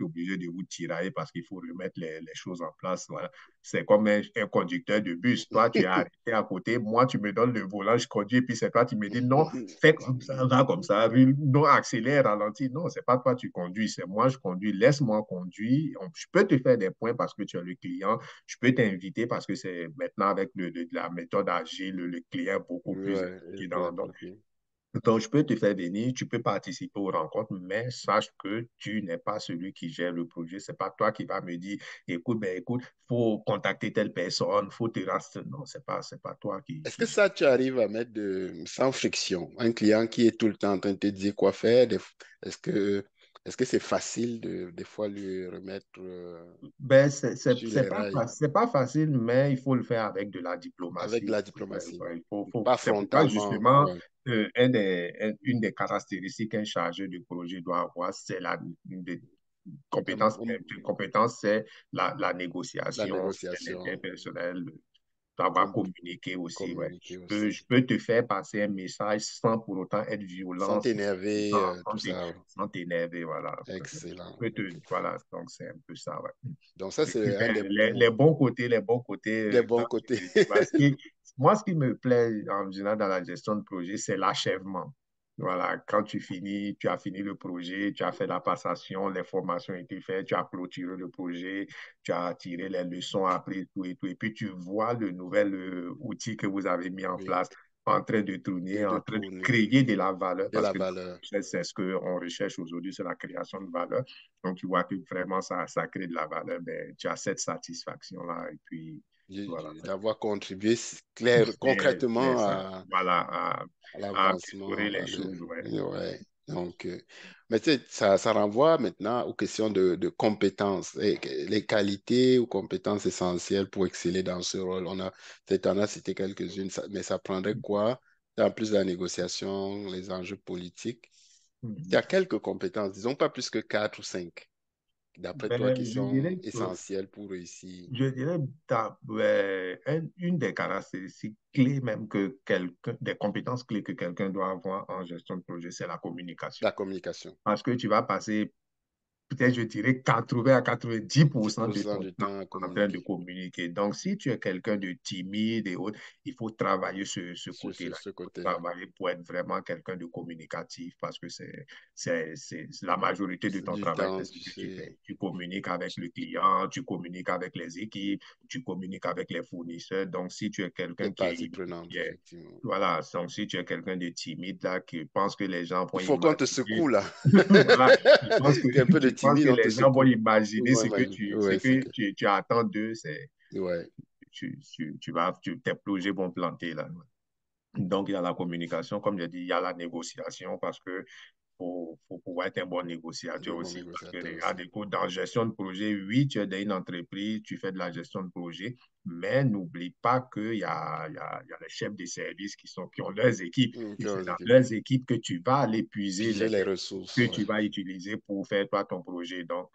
obligé de vous tirailler parce qu'il faut remettre les choses en place. Voilà. C'est comme un conducteur de bus. Toi, tu es arrêté à côté. Moi, tu me donnes le volant, je conduis, et puis c'est toi qui me dis non, fais comme ça, non, accélère, ralentis. Non, c'est pas toi qui conduis, c'est moi, je conduis. Laisse-moi conduire. Je peux te faire des points parce que tu es le client. Je peux t'inviter parce que c'est maintenant avec la méthode agile, le client est beaucoup plus Ouais, impliqué plus dans. impliqué. Donc, je peux te faire venir, tu peux participer aux rencontres, mais sache que tu n'es pas celui qui gère le projet. C'est pas toi qui vas me dire, écoute, ben écoute, faut contacter telle personne, faut te rester. Non, c'est pas toi Est-ce que qui... ça, tu arrives à mettre sans friction, un client qui est tout le temps en train de te dire quoi faire, est-ce que est-ce que c'est facile des fois lui remettre Ben, sur les rails c'est pas facile, mais il faut le faire avec de la avec de diplomatie. la Ouais, diplomatie, ouais, pas c'est pourquoi, frontalement, justement, ouais. une des caractéristiques qu'un chargé de projet doit avoir, c'est une des Un- compétences, un- une compétence, c'est la la négociation, c'est négociation, l'interpersonnel, savoir communiquer aussi. Ouais. communiquer aussi. Je peux te faire passer un message sans pour autant être violent, Sans t'énerver, tout sans ça. sans t'énerver. Voilà. Excellent. Voilà, donc c'est un peu ça. Ouais. Donc ça, Et puis, c'est un ben, des points, les bons côtés des dans bons côtés. parce que moi, ce qui me plaît en général dans la gestion de projet, c'est l'achèvement. Voilà, quand tu finis, tu as fini le projet, tu as fait la passation, les formations ont été faites, tu as clôturé le projet, tu as tiré les leçons après tout et tout. Et puis tu vois le nouvel outil que vous avez mis en Oui, place en train de tourner, de en train de tourner créer de la valeur, de parce la que valeur. c'est ce qu'on recherche aujourd'hui, c'est la création de valeur. Donc tu vois que vraiment ça crée de la valeur, ben, tu as cette satisfaction-là. Et puis voilà, D'avoir contribué clair, c'est concrètement ça. Voilà, à à améliorer l'avancement. les choses, ouais. Ouais. Donc, mais tu sais, ça renvoie maintenant aux questions de compétences, les qualités ou compétences essentielles pour exceller dans ce rôle. On a peut-être en a cité quelques-unes, mais ça prendrait quoi? En plus de la négociation, les enjeux politiques. Il y Mhm. a quelques compétences, disons pas plus que quatre ou cinq, d'après toi, qui Ben, sont essentielles pour réussir je dirais une des caractéristiques clés même que quelqu'un, des compétences clés que quelqu'un doit avoir en gestion de projet, c'est la communication. la communication. Parce que tu vas passer peut-être je dirais 80 à 90% de 10% ton du temps temps à en train de communiquer communiquer. Donc, si tu es quelqu'un de timide et autres, il faut travailler ce sur côté-là. ce Il faut côté-là. travailler pour être vraiment quelqu'un de communicatif parce que c'est la majorité de ton Du travail, temps, c'est ce tu que tu sais, fais. Tu communiques avec le client, tu communiques avec les équipes, tu communiques avec les fournisseurs. Donc, si tu es les quelqu'un parties prenantes, qui est effectivement. voilà, donc si tu es quelqu'un de timide là, qui pense que les gens vont Il faut qu'on te imaginer, secoue là. voilà, je pense que, Tu es un peu de je pense que timide, on te les gens vont secoue. imaginer Souvent ce que imagine. tu, ce Ouais, c'est que que. tu attends d'eux, c'est Ouais, tes projets vont planter là. Donc, il y a la communication, comme je dis, il y a la négociation parce que faut pouvoir être un bon négociateur de bon aussi. Parce que négociateur regarde, aussi. écoute, dans gestion de projet, oui, tu es dans une entreprise, tu fais de la gestion de projet, mais n'oublie pas qu'il y a les chefs de service qui ont leurs équipes. Et c'est Curiosité. dans leurs équipes que tu vas aller puiser Piger les les ressources, que ouais. tu vas utiliser pour faire toi ton projet. Donc,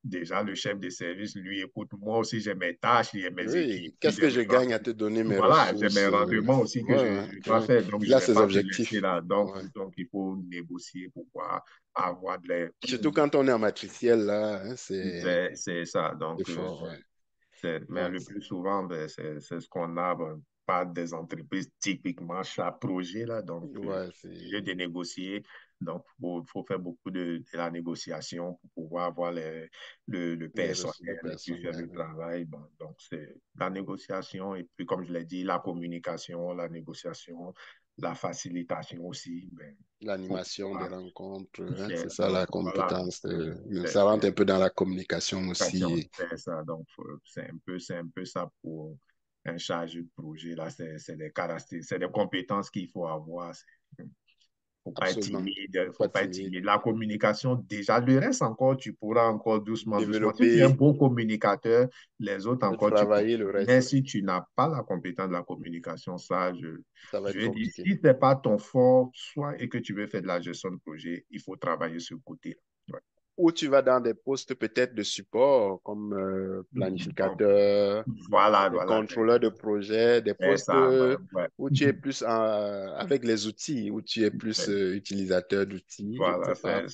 déjà, le chef de service, lui, écoute, moi aussi, j'ai mes tâches, j'ai mes équipes, Oui, qu'est-ce j'ai que mes je gagne à te donner mes voilà, j'ai mes ressources? rendements aussi que Ouais, je dois ouais. faire, donc Il je a ne vais ses pas te laisser objectifs. là. Ouais. Donc il faut négocier pour pouvoir avoir Surtout quand on est en matriciel, là, hein, c'est ça. Donc, fort, ouais. mais Donc, le plus souvent, ben, c'est ce qu'on a, ben, pas des entreprises typiquement chaque projet là. Donc, ouais, obligé de négocier. Donc, faut faire beaucoup de la négociation pour pouvoir avoir le les ressources de personnel et puis faire personnel. le travail. Bon, donc, c'est la négociation et puis, comme je l'ai dit, la communication, la négociation, la facilitation aussi. Ben, faut L'animation des pouvoir rencontres, hein, faire. c'est ça la Donc, voilà. compétence. C'est Ça rentre c'est- un peu dans la communication aussi. c'est ça. Donc, c'est un peu ça pour un chargé de projet. Là, c'est des caractéristiques, c'est des compétences qu'il faut avoir. Faut pas être Absolument. timide, faut Pas pas être timide. timide. La communication, déjà, le reste encore, tu pourras encore doucement, doucement. Si tu es un Développer, bon communicateur, les autres de encore, tu peux. travailler le Mais reste, si tu n'as pas la compétence de la communication, ça, ça va je être vais dire, compliqué. si ce n'est pas ton fort, soit et que tu veux faire de la gestion de projet, il faut travailler sur le côté. Ouais. Ou tu vas dans des postes peut-être de support, comme Bon, planificateur, voilà, des voilà, contrôleurs de projet, des c'est postes ça. Ouais. où tu es plus avec les outils, où tu es plus utilisateur d'outils, je ne sais Voilà, pas,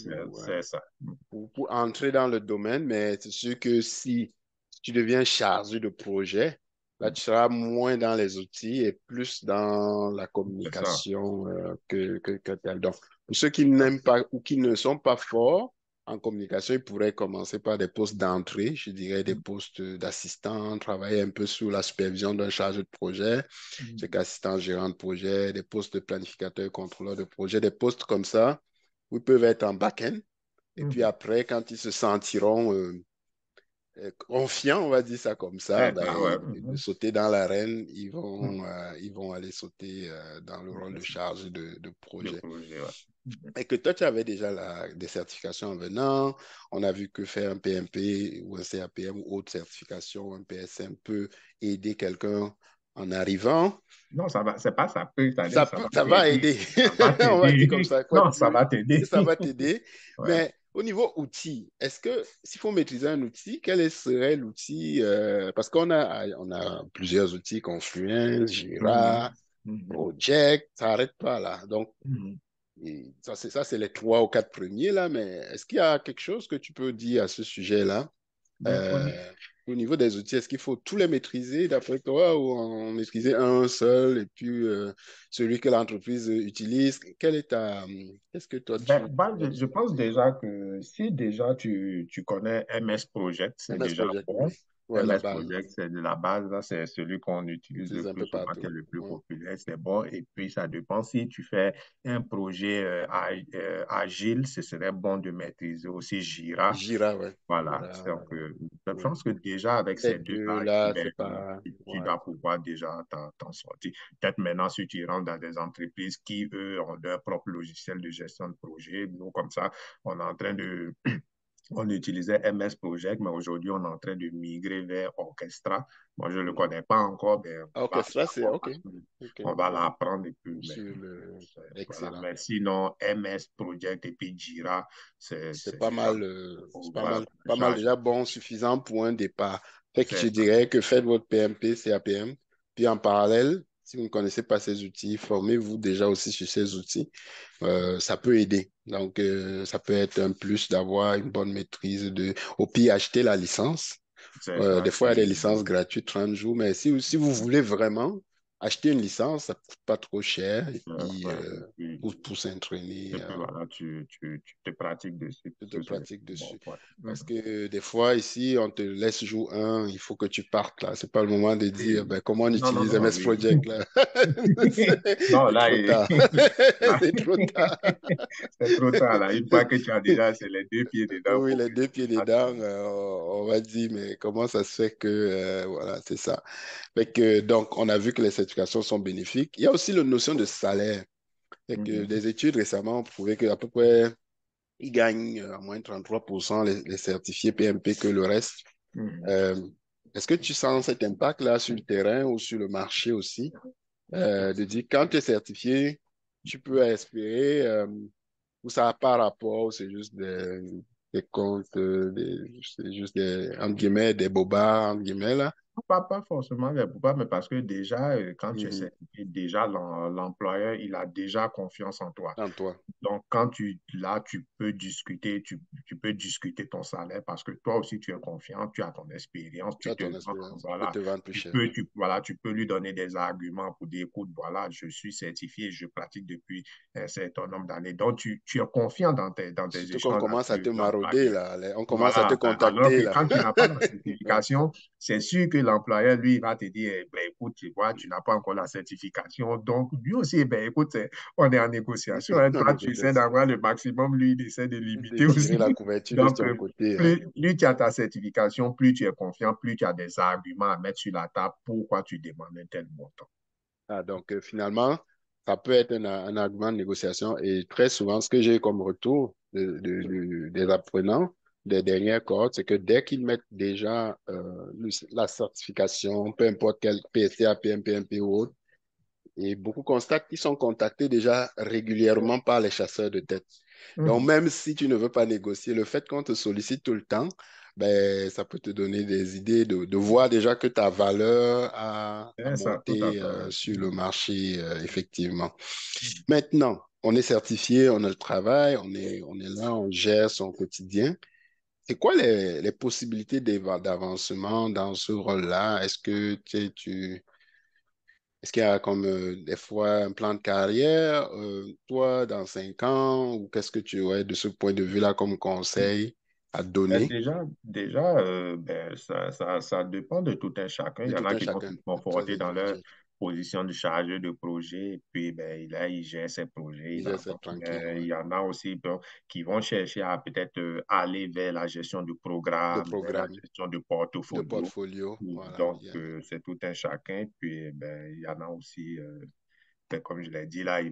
c'est ça. pour entrer dans le domaine, mais c'est sûr que si tu deviens chargé de projet, là, tu seras moins dans les outils et plus dans la C'est ça. communication que tel. Donc, pour ceux qui n'aiment pas ou qui ne sont pas forts en communication, ils pourraient commencer par des postes d'entrée, je dirais des postes d'assistant, travailler un peu sous la supervision d'un chargé de projet, c'est qu'assistant gérant de projet, des postes de planificateur, contrôleur de projet, des postes comme ça, où ils peuvent être en back-end. Et puis Mhm. après, quand ils se sentiront confiants, on va dire ça comme ça, C'est ben, ça, ouais. de sauter dans l'arène, ils vont aller sauter dans le rôle de Mhm. chargé de Le projet. projet, ouais. Et que toi, tu avais déjà des certifications en venant. On a vu que faire un PMP ou un CAPM ou autre certification, un PSM peut aider quelqu'un en arrivant. Non, ça va, c'est pas ça peut t'aider, ça va Ça va t'aider. aider. Ça va On va dire comme t'aider. ça, il faut être Non, ça plus. va t'aider. Ça va t'aider. Ouais. Mais au niveau outils, est-ce que s'il faut maîtriser un outil, quel serait l'outil parce on a plusieurs outils, Confluence, Jira, Mhm. Mhm. Project, ça n'arrête pas là. Donc, Mhm. ça, c'est les trois ou quatre premiers là. Mais est-ce qu'il y a quelque chose que tu peux dire à ce sujet-là? Ben, Euh, Au niveau des outils, est-ce qu'il faut tous les maîtriser d'après toi ou en maîtriser un seul et puis celui que l'entreprise utilise? Qu'est-ce que toi ben, tu je pense déjà que si déjà tu connais MS Project, c'est MS déjà Project, bon. oui. Ouais, la MS base. Project, c'est de la base, là, c'est celui qu'on On utilise utilise le un plus peu souvent, qui est partout. le plus Mhm. populaire, c'est bon. Et puis, ça dépend si tu fais un projet agile, ce serait bon de maîtriser aussi Jira. Jira, ouais. Voilà, Jira, donc je oui. pense que déjà avec Les ces deux deux-là, là, ben, c'est pas. tu Ouais. dois pouvoir déjà t'en sortir. Peut-être maintenant, si tu rentres dans des entreprises qui, eux, ont leur propre logiciel de gestion de projet, nous, comme ça, on est en train de, on utilisait MS Project, mais aujourd'hui, on est en train de migrer vers Orchestra. Moi, je ne le connais pas encore, mais Ah, on va Orchestra, c'est apprendre OK. OK. on va l'apprendre et puis, mais, Sur le. voilà. Excellent. Mais sinon, MS Project et puis Jira, C'est c'est pas déjà, mal, voilà, pas mal charge. déjà bon, suffisant pour un départ. Fait que je C'est ça. dirais que faites votre PMP, CAPM, puis en parallèle, si vous ne connaissez pas ces outils, formez-vous déjà aussi sur ces outils. Ça peut aider. Donc, ça peut être un plus d'avoir une bonne maîtrise au pire, acheter la licence. C'est ça. Des fois, il y a des licences gratuites 30 jours, mais si vous voulez vraiment acheter une licence, ça ne coûte pas trop cher et puis Ouais. pour s'entraîner. Et puis voilà, tu te pratiques dessus. De C'est pratique bon, dessus. ouais. Parce que des fois, ici, on te laisse jouer un, il faut que tu partes là. C'est pas le moment de dire Oui. ben, comment on Non, non, utilise non, MS oui. Project là. Non, C'est là, trop tard. C'est trop tard. c'est trop tard, là. Une fois que tu as déjà, c'est les deux pieds dedans Oui, pour les que deux pieds là, dedans, on va dire, mais comment ça se fait que, voilà, c'est ça. Fait que, donc, on a vu que les certifications sont bénéfiques. Il y a aussi la notion de salaire. Fait que Mhm. des études récemment ont prouvé qu'à peu près, ils gagnent à moins de 33% les certifiés PMP que le reste. Mhm. Euh, Est-ce que tu sens cet impact-là sur le terrain ou sur le marché aussi? De dire, quand tu es certifié, tu peux espérer, ou ça n'a pas rapport, ou c'est juste des comptes, c'est juste des, entre guillemets, des bobards, entre guillemets, là. Pas forcément les pouvoirs, mais parce que déjà, quand tu es Mhm. certifié, déjà, l'employeur, il a déjà confiance en toi. En toi, Donc, quand là, tu peux discuter ton salaire parce que toi aussi, tu es confiant, tu as ton expérience, tu tu as te ton vends, expérience, tu peux voilà. te vendre plus cher. Voilà, tu peux lui donner des arguments pour dire, écoute, voilà, je suis certifié, je pratique depuis un certain nombre d'années. Donc, tu es confiant dans tes Surtout qu'on échanges commence à avec te marauder, l'employeur. là. On commence à te Voilà. Alors contacter, que là. quand tu n'as pas la Ouais. certification, c'est sûr que l'employeur, lui, va te dire, eh ben, écoute, tu vois, tu n'as pas encore la certification. Donc, lui aussi, eh ben, écoute, on est en négociation. Hein. En Toi, tu essaies négociation. d'avoir le maximum, lui, il essaie de De limiter tirer aussi. la couverture de Donc, son côté, hein. plus tu as ta certification, plus tu es confiant, plus tu as des arguments à mettre sur la table pourquoi tu demandes un tel montant. Ah, donc, finalement, ça peut être un argument de négociation. Et très souvent, ce que j'ai comme retour des apprenants des dernières cohortes, c'est que dès qu'ils mettent déjà la certification, peu importe quel PSTA, PMP ou autre, et beaucoup constatent qu'ils sont contactés déjà régulièrement par les chasseurs de tête. Donc, Mhm. même si tu ne veux pas négocier, le fait qu'on te sollicite tout le temps, ben, ça peut te donner des idées de voir déjà que ta valeur a C'est ça, tout à monté fait. Ouais. sur le marché, effectivement. Maintenant, on est certifié, on a le travail, on est là, on gère son quotidien. C'est quoi les possibilités d'avancement dans ce rôle-là? Est-ce qu'il y a comme des fois un plan de carrière, toi, dans 5 ans, ou qu'est-ce que tu aurais de ce point de vue-là comme conseil à donner Déjà ben, ça dépend de tout un chacun. Il de y en tout a un qui vont chacun? se Très conforter dans leur individuel. position de chargé de projet, et puis ben, là, il gère ses projets, Il il gère ça avance. tranquille, Mais ouais. il y en a aussi bon, qui vont chercher à peut-être aller vers la gestion du De programme, vers la programme, gestion du de portfolio. portfolio, voilà. Donc, c'est tout un chacun. Puis, ben, il y en a aussi, ben, comme je l'ai dit là, ils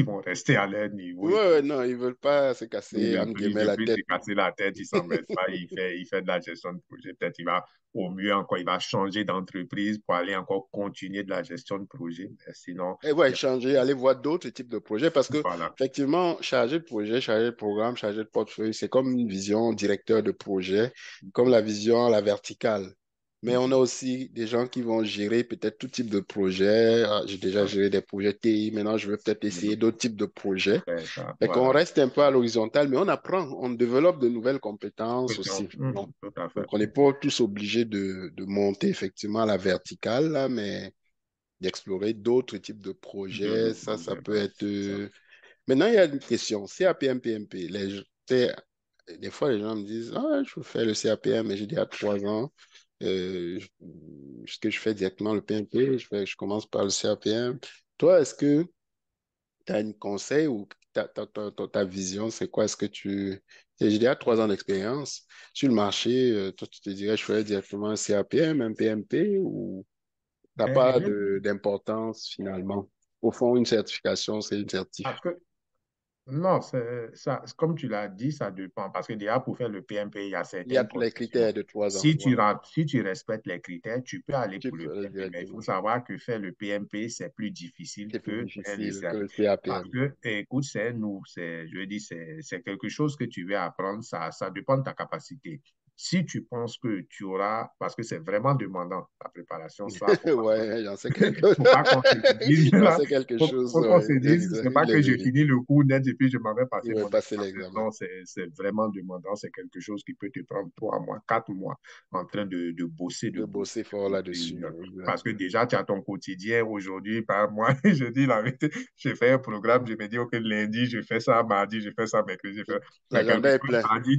vont rester à leur niveau. Ouais, ouais, non, ils veulent pas se casser, entre Il guillemets, veut la plus se tête. casser la tête, il s'embête pas, il fait de la gestion de projet. Peut-être il va, au mieux encore, il va changer d'entreprise pour aller encore continuer de la gestion de projet. Mais sinon, Et ouais, changer, aller voir d'autres types de projets parce que, voilà. effectivement, chargé de projet, chargé de programme, chargé de portefeuille, c'est comme une vision directeur de projet, comme la vision à la verticale. Mais on a aussi des gens qui vont gérer peut-être tout type de projet. Ah, j'ai déjà géré des projets TI, maintenant je vais peut-être essayer d'autres types de projets. C'est ça, Fait qu'on voilà. reste un peu à l'horizontale, mais on apprend, on développe de nouvelles compétences aussi. Tout à Donc fait. on n'est pas tous obligés de monter effectivement à la verticale, là, mais d'explorer d'autres types de projets. D'autres Ça projets, peut voilà, être... c'est ça. Maintenant, il y a une question. CAPM, PMP. Des fois, les gens me disent, ah, je veux faire le CAPM, mais j'ai déjà 3 ans. Ce que je fais directement le PMP, je commence par le CAPM. Toi, est-ce que tu as un conseil ou ta vision, c'est quoi? Est-ce que j'ai déjà 3 ans d'expérience sur le marché. Toi, tu te dirais, je ferais directement un CAPM, un PMP ou t'as Ben, pas d'importance finalement? Au fond, une certification, c'est une certif. parce que non, comme tu l'as dit, ça dépend. Parce que déjà, pour faire le PMP, il y a Il y a certaines tous les critères conditions. de 3 ans. Si Voilà. si tu respectes les critères, tu peux aller Tu pour le peux aller PMP. Mais il faut directement. savoir que faire le PMP, c'est plus difficile C'est plus que faire le difficile que CAP. le Parce CAPM. que, écoute, je dis, c'est quelque chose que tu veux apprendre. Ça dépend de ta capacité. Si tu penses que tu auras, parce que c'est vraiment demandant, la préparation, ça, Ouais, j'en sais quelque chose. faut pas qu'on se dise, J'en là, sais quelque chose, faut qu'on se ouais. dise, c'est Il pas est que j'ai fini vérité. le cours net et puis je m'en vais Il passer va mon passer examen. l'examen. Non, c'est vraiment demandant. C'est quelque chose qui peut te prendre 3 mois, 4 mois en train de bosser, de De bosser, bosser de fort bosser. là-dessus. Parce que Exactement. déjà, tu as ton quotidien aujourd'hui. Par moi, je dis la vérité, je fais un programme, je me dis, OK, lundi, je fais ça, mardi, je fais ça, mercredi, je fais. Mais L'agenda est quelquefois, plein. mardi,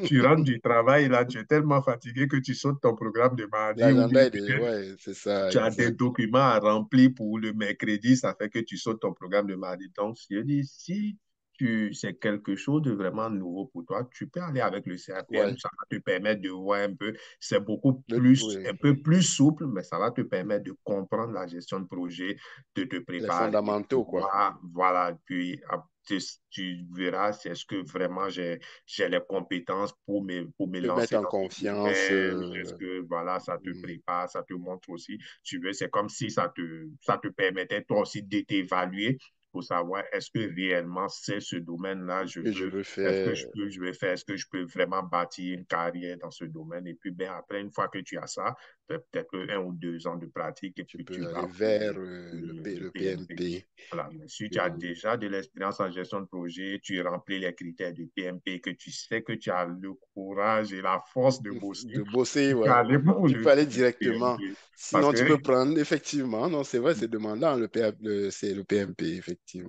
tu rentres du travail, là, tu es tellement fatigué que tu sautes ton programme de mardi ou bien L'agenda est déjà, ouais, c'est ça, tu as des exact. documents à remplir pour le mercredi, ça fait que tu sautes ton programme de mardi. Donc, je dis, si c'est quelque chose de vraiment nouveau pour toi, tu peux aller avec le CAPM, Ouais, ça va te permettre de voir un peu, c'est beaucoup plus, oui. un peu plus souple, mais ça va te permettre de comprendre la gestion de projet, de te Les préparer, fondamentaux, quoi. voir, voilà, puis tu verras si est-ce que vraiment j'ai les compétences pour me Te mettre lancer en dans ce confiance. domaine, est-ce que voilà, ça te Hmm. prépare, ça te montre aussi tu veux, c'est comme si ça te permettait toi aussi de t'évaluer pour savoir est-ce que réellement c'est ce domaine-là, Que je veux est-ce que faire. je vais faire, est-ce que je peux vraiment bâtir une carrière dans ce domaine. Et puis, ben, après, une fois que tu as ça, peut-être 1 ou 2 ans de pratique et Tu puis tu peux aller vas vers pour le le PMP. PMP. Voilà. Mais si tu as Hmm. déjà de l'expérience en gestion de projet, tu remplis les critères du PMP, que tu sais que tu as le courage et la force de bosser, De bosser, tu peux ouais. aller pour Tu peux aller le directement. PMP. Parce Sinon, que tu peux prendre, effectivement, non, c'est vrai, c'est demandant, c'est le PMP,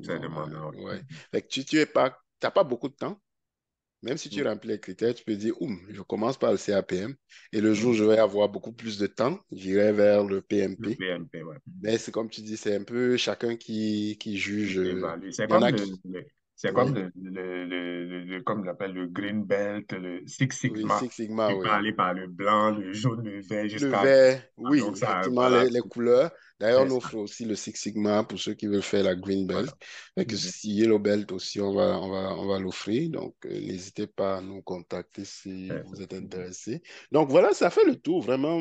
c'est effectivement. demandant. Ouais. Fait que tu es pas, t'as pas beaucoup de temps. Même si tu Oui. remplis les critères, tu peux dire, je commence par le CAPM et le jour où je Mhm. vais avoir beaucoup plus de temps, j'irai vers le Le PMP. PMP, ouais. Mais c'est comme tu dis, c'est un peu chacun qui juge. Évaluer. C'est Il y en comme a qui, c'est comme oui, comme on l'appelle le green belt, le Six oui, Sigma. Six Sigma, Tu peux oui. aller par le blanc, le jaune, le vert Le jusqu'à vert, ah, oui, donc ça, effectivement, voilà, les couleurs. D'ailleurs, c'est on ça. offre aussi le Six Sigma pour ceux qui veulent faire la Green Belt. Voilà. Et que Mhm. si Yellow Belt aussi, on va l'offrir. Donc, n'hésitez pas à nous contacter si C'est vous ça. êtes Mhm. intéressé. Donc, voilà, ça fait le tour. Vraiment,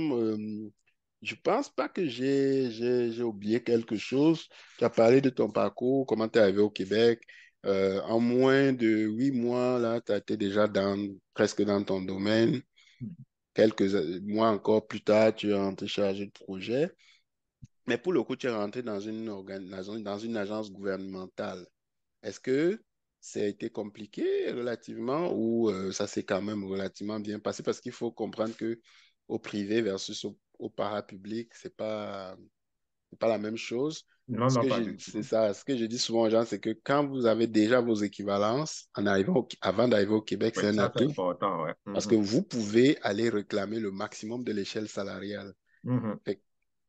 je pense pas que j'ai oublié quelque chose. Tu as parlé de ton parcours, comment tu es arrivé au Québec. En moins de 8 mois, là, tu as été déjà presque dans ton domaine. Quelques mois encore plus tard, tu es rentré chargé de projet. Mais pour le coup, tu es rentré dans une agence gouvernementale. Est-ce que ça a été compliqué relativement ou ça s'est quand même relativement bien passé? Parce qu'il faut comprendre que au privé versus au parapublic, c'est pas la même chose. Non, non, pas du C'est tout. ça. Ce que je dis souvent aux gens, c'est que quand vous avez déjà vos équivalences avant d'arriver au Québec, Oui, c'est un ça c'est atout. important, ouais. Parce que Mhm. vous pouvez aller réclamer le maximum de l'échelle salariale. Mhm. Fait que,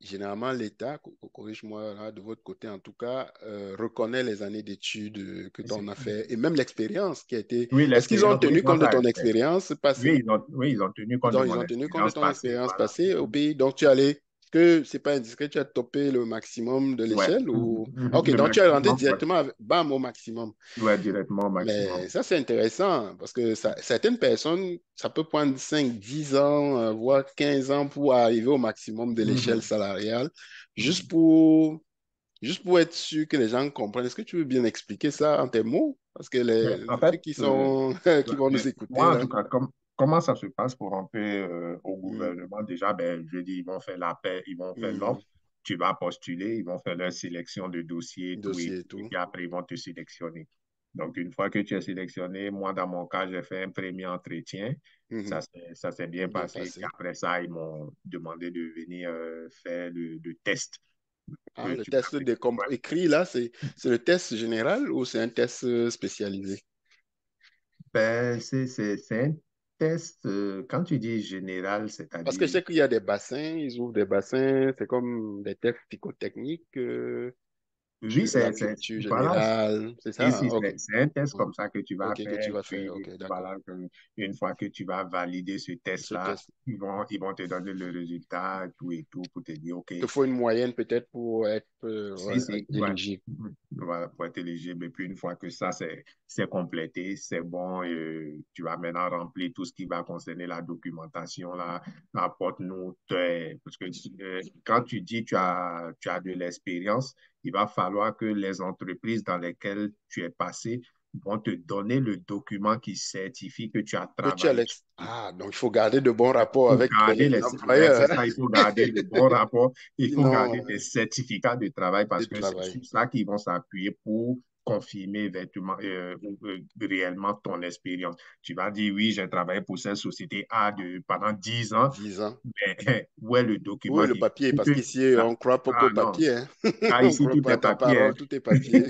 généralement, l'État, corrige-moi là, de votre côté en tout cas, reconnaît les années d'études que tu C'est- as fait et même l'expérience qui a été. Oui, Est-ce qu'ils ont l'expérience, oui, tenu moi compte de ça, ton expérience passée? oui, ils ont tenu compte de Ils mon ont tenu compte de expérience ton passée, expérience voilà. passée au pays. Donc, tu es allé, que c'est pas indiscret, tu as topé le maximum de Ouais. l'échelle ou... OK, Le donc tu es rentré maximum, ouais. directement bam au maximum. Ouais, directement au Mais maximum. ça, c'est intéressant parce que certaines personnes, ça peut prendre 5, 10 ans, voire 15 ans pour arriver au maximum de l'échelle Mhm. salariale, juste Mhm. pour, juste pour être sûr que les gens comprennent. Est-ce que tu veux bien expliquer ça en tes mots? Parce que Mais en ceux fait, qui sont, qui vont nous écouter moi, en là. tout cas, comment ça se passe pour rentrer au Mhm. gouvernement? Déjà, ben, je dis, ils vont faire l'appel, ils vont faire l'offre, Mhm. tu vas postuler, ils vont faire leur sélection de dossiers, tout Dossier et et tout. puis après, ils vont te sélectionner. Donc, une fois que tu es sélectionné, moi, dans mon cas, j'ai fait un premier entretien. Mhm. Ça s'est bien Bien passé. Et passé. après ça, ils m'ont demandé de venir faire le test Ah, que le tu vas test faire. Ouais. écrit là, c'est le test général ou c'est un test spécialisé? Ben, c'est un test, quand tu dis général, Parce que je c'est-à-dire. sais qu'il y a des bassins, ils ouvrent des bassins, c'est comme des tests psychotechniques Oui, sur la culture voilà. générale, c'est Si, ça? si, Ok. c'est un test Ouais. comme ça que tu vas Ok, que tu faire. vas faire. Puis Ok, d'accord. voilà, une fois que tu vas valider ce Ce test-là, test. ils vont te donner le résultat, tout et tout, pour te dire, OK, Il te faut une moyenne peut-être pour être si, ouais, si, ouais. éligible. Voilà, pour être éligible. Et puis, une fois que ça, c'est complété, c'est bon, tu vas maintenant remplir tout ce qui va concerner la documentation, la porte-notes. Parce que quand tu dis tu as de l'expérience, il va falloir que les entreprises dans lesquelles tu es passé vont te donner le document qui certifie que tu as Que tu as travaillé. Ah, donc il faut garder de bons Il rapports faut avec garder les ouais, c'est employeurs, hein. ça, il faut garder de bons rapports, il faut Sinon, garder des certificats de travail de parce que c'est travail. sur ça qu'ils vont s'appuyer pour confirmer réellement ton expérience. Tu vas dire, oui, j'ai travaillé pour cette société A pendant 10 ans, 10 ans. mais où est le Oui, document le qui papier, prouve parce que... qu'ici, Ah, on croit beaucoup ah, au non, papier, hein. ah, On ici, croit tout pas est à ta papier, hein. parole, tout est papier.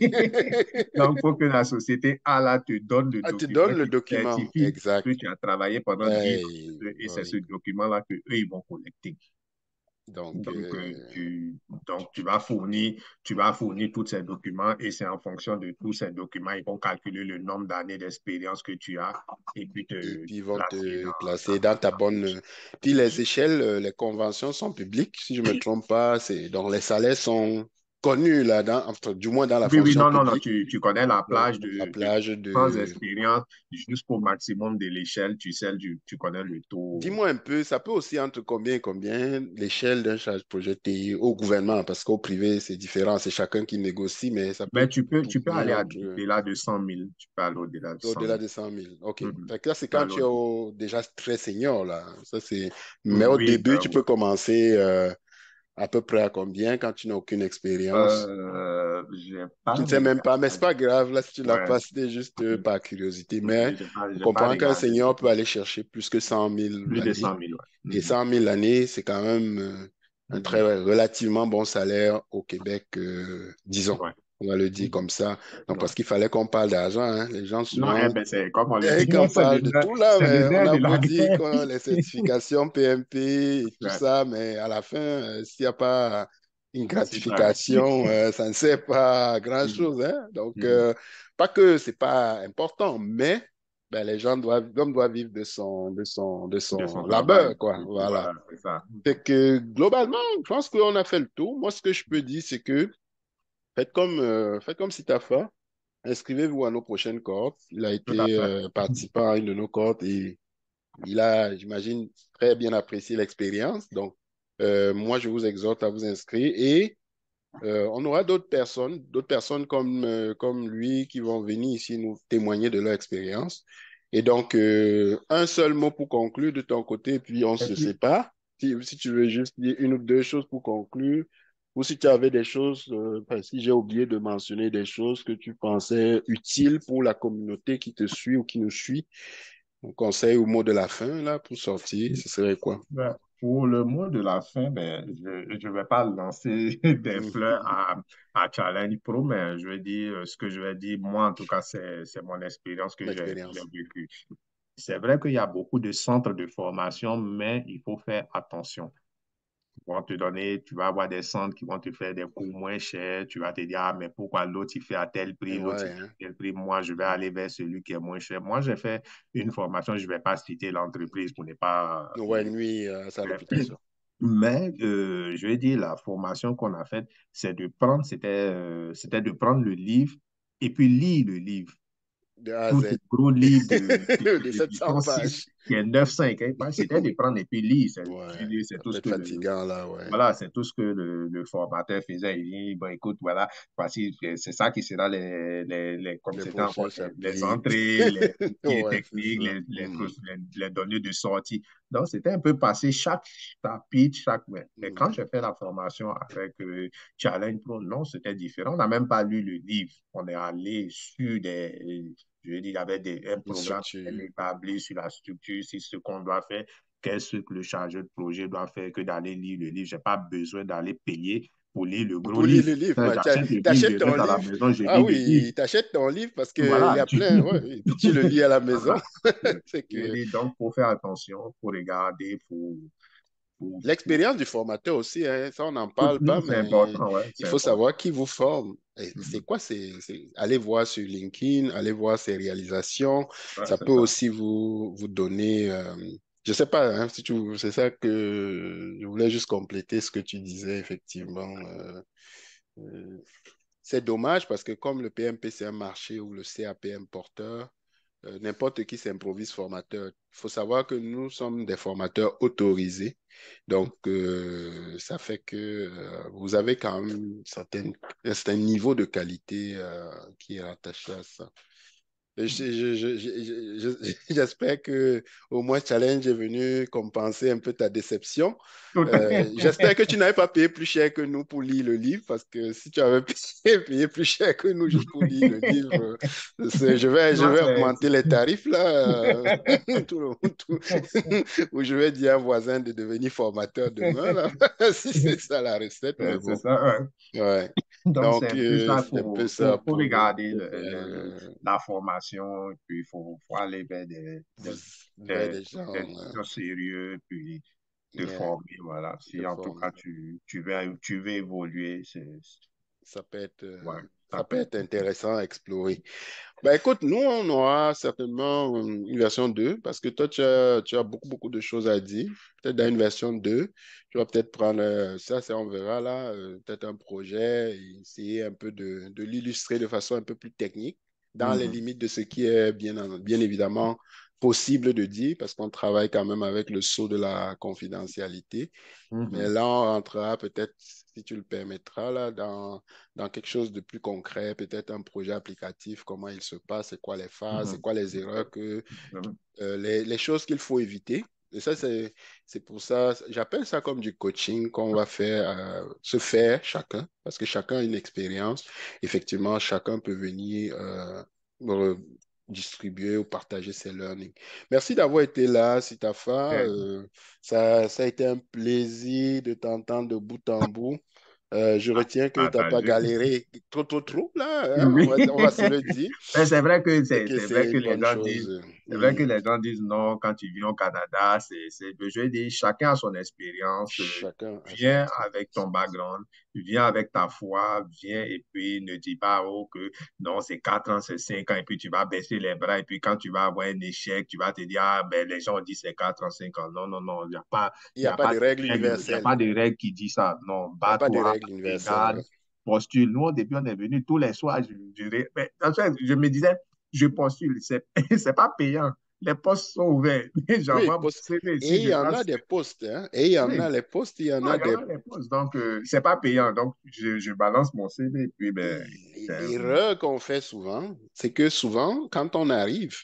Donc, il faut que la société A là, te donne le Ah, tu document donnes le qui document, certifie que exact. tu as travaillé pendant 10 ans. Eh, Et bah c'est ce oui. document-là qu'eux, ils vont collecter. Donc, Donc, tu vas fournir tous ces documents et c'est en fonction de tous ces documents, ils vont calculer le nombre d'années d'expérience que tu as et puis et te puis ils vont placer te dans placer dans ta bonne. Puis les échelles, les conventions sont publiques, si je ne me trompe pas. Donc les salaires sont connus là-dedans, enfin, du moins dans la Oui, oui, fonction non, non, non, publique. tu connais la Donc, plage la de plage sans de. expérience jusqu'au maximum de l'échelle, tu sais, tu connais le taux. Dis-moi un peu, ça peut aussi entre combien et combien l'échelle d'un charge projet TI au gouvernement, parce qu'au privé, c'est différent, c'est chacun qui négocie, mais ça peut Mais tu peux tourner aller entre au-delà de 100 000. Tu peux aller au-delà de 100 au-delà 000. de 100 000. OK. Mhm. Fait que là, c'est Tu peux quand aller tu es déjà très senior, là. Ça, c'est. Mais au Oui, début, ben tu oui. peux commencer à peu près à combien quand tu n'as aucune expérience? J'ai Tu pas ne sais même pas, mais regardé. c'est pas grave, là, si tu l'as Ouais, pas, c'était juste par curiosité. Mais oui, je j'ai pas comprends qu'un regardé. senior peut aller chercher plus que 100 000 Plus de l'année. 100 000, ouais. Et Mhm. 100 000 l'année, c'est quand même un très Mhm. relativement bon salaire au Québec, disons. Ouais. On va le dire Mhm. comme ça. Donc, Ouais. parce qu'il fallait qu'on parle d'argent, hein. Les gens, Non, souvent, ben c'est comme on le dès dit, qu'on parle de tout là, c'est le mais on nerf a de beau la dire guerre. que les certifications PMP et tout Ouais. ça, mais à la fin, s'il n'y a pas une C'est ça. gratification, ça ne sert pas à Mhm. grand-chose, hein. Donc, Mhm. pas que c'est pas important, mais ben, les gens doivent, l'homme doit vivre de De son son travail. labeur, quoi. Voilà. Voilà, c'est ça. Fait que globalement, je pense qu'on a fait le tour. Moi, ce que je peux dire, c'est que faites comme si tu as fait. Inscrivez-vous à nos prochaines cohortes. Il a Tout à été fait. participant à une de nos cohortes et il a, j'imagine, très bien apprécié l'expérience. Donc, moi, je vous exhorte à vous inscrire et on aura d'autres personnes comme lui qui vont venir ici nous témoigner de leur expérience. Et donc, un seul mot pour conclure de ton côté, puis on Et se puis, sépare. Si tu veux juste dire une ou deux choses pour conclure, ou si tu avais des choses, enfin, si j'ai oublié de mentionner des choses que tu pensais utiles pour la communauté qui te suit ou qui nous suit, un conseil ou mot de la fin, là, pour sortir, ce serait quoi? ben, pour le mot de la fin, ben, je vais pas lancer des fleurs à Challenge Pro, mais je vais dire ce que je vais dire. Moi, en tout cas, c'est mon expérience que j'ai L'expérience. vécue. C'est vrai qu'il y a beaucoup de centres de formation, mais il faut faire attention. Ils vont te donner, tu vas avoir des centres qui vont te faire des cours moins chers. Tu vas te dire, ah, mais pourquoi l'autre il fait à tel prix, l'autre il Ouais, fait à hein. tel prix. Moi, je vais aller vers celui qui est moins cher. Moi, j'ai fait une formation, je ne vais pas citer l'entreprise pour ne pas. Ouais, nuit à sa réputation. Mais je vais dire, la formation qu'on a faite, c'était de prendre le livre et puis lire le livre. De A à Tout ce Z. gros livre De 700 d'édition, pages. qui est 9-5. C'était de prendre et puis lire. Ouais, C'est ça tout peut ce être que fatigant là, ouais. voilà, c'est tout ce que le formateur faisait. Il dit, bon, écoute, voilà, voici, c'est ça qui sera comme Les c'était encore prochains les chapitres. entrées, tout ce qui est Ouais, c'est technique, ça. Mhm. les données de sortie. Donc, c'était un peu passé chaque chapitre, chaque. Mais quand Mhm. j'ai fait la formation avec Challenge Pro, non, c'était différent. On n'a même pas lu le livre. On est allé sur je veux dire, il y avait un Une programme structure. établi sur la structure, sur ce qu'on doit faire, qu'est-ce que le chargeur de projet doit faire que d'aller lire le livre. Je n'ai pas besoin d'aller payer pour lire le gros Pour lire livre. le livre, ouais, J'achète le livre, t'achètes je ton reste à la livre. maison, je Ah lis le livre. oui, t'achètes ton livre parce qu'il y Voilà. a plein, ouais, et puis tu le lis à la maison. Voilà. C'est que Donc, il faut faire attention, il faut regarder, faut- l'expérience du formateur aussi, hein, ça on n'en parle Non, pas, c'est mais important, ouais, il c'est faut savoir important. qui vous forme. Et c'est Mhm. quoi? Allez voir sur LinkedIn, allez voir ses réalisations. Ouais, Ça c'est peut ça. aussi vous donner, je sais pas, hein, si c'est ça que je voulais juste compléter ce que tu disais, effectivement. Euh, c'est dommage parce que comme le PMP, c'est un marché où le CAP est un porteur, n'importe qui s'improvise formateur. Il faut savoir que nous sommes des formateurs autorisés. Donc, ça fait que vous avez quand même un certain niveau de qualité qui est attaché à ça. J'espère que au moins Challenge est venu compenser un peu ta déception. Tout à fait. J'espère que tu n'avais pas payé plus cher que nous pour lire le livre, parce que si tu avais payé plus cher que nous juste pour lire le livre, je Non, vais augmenter les tarifs là, tout le monde, ou je vais dire à un voisin de devenir formateur demain là, si c'est ça la recette, mais c'est bon, ça, ouais. ouais. Donc, c'est Donc, un peu ça, c'est un peu ça faut regarder pour faire la formation, et puis il faut aller vers vous vers des, des gens gens sérieux, puis te euh, former, voilà. de Si en tout former. cas tu veux évoluer, Ça peut être, ouais, ça ça peut peut être. être intéressant à explorer. Ben, écoute, nous, on aura certainement une version 2 parce que toi, tu as beaucoup, beaucoup de choses à dire. Peut-être dans une version 2 tu vas peut-être prendre on verra là, peut-être un projet et essayer un peu de l'illustrer de façon un peu plus technique, dans les Mhm, limites de ce qui est bien évidemment possible de dire, parce qu'on travaille quand même avec le sceau de la confidentialité. Mais mhm, là, on rentrera peut-être, si tu le permettras, là, dans quelque chose de plus concret, peut-être un projet applicatif, comment il se passe, c'est quoi les phases, c'est mhm. quoi les erreurs Mhm. les choses qu'il faut éviter. Et ça, c'est pour ça, j'appelle ça comme du coaching qu'on va faire, se faire chacun, parce que chacun a une expérience. Effectivement, chacun peut venir distribuer ou partager ses learnings. Merci d'avoir été là, Sitafa. Ok. Ça a été un plaisir de t'entendre de bout en bout. Je retiens que tu n'as pas Partager. galéré trop, là, hein, Oui. on va se le dire, Mais c'est vrai que et que c'est vrai c'est que une les bonne gens chose. disent, c'est vrai que Mhm. les gens disent non quand tu viens au Canada, je veux dire, chacun a son expérience. Chacun a son Viens avec ton expérience. background, viens avec ta foi, viens et puis ne dis pas oh, que non, c'est 4 ans, c'est 5 ans, et puis tu vas baisser les bras, et puis quand tu vas avoir un échec, tu vas te dire, ah, ben les gens disent c'est 4 ans, 5 ans. Non, non, non, Il il n'y y a a pas pas de règle il y a universelle. pas de règle qui dit ça. Non, Il n'y a pas de bats-toi, règle universelle, regarde, ouais. postule. Nous, au début, on est venu tous les soirs. Mais, en fait, je me disais, je postule. C'est pas payant. Les postes sont ouverts. Oui, J'envoie mon CV et ici, il je y en a passe. des postes, hein. Et il y en Oui, a les postes, il y en non, a il y en des... a les postes. Donc, c'est pas payant. Donc, je balance mon CV. Et puis, ben, L'erreur qu'on fait souvent, c'est que souvent, quand on arrive,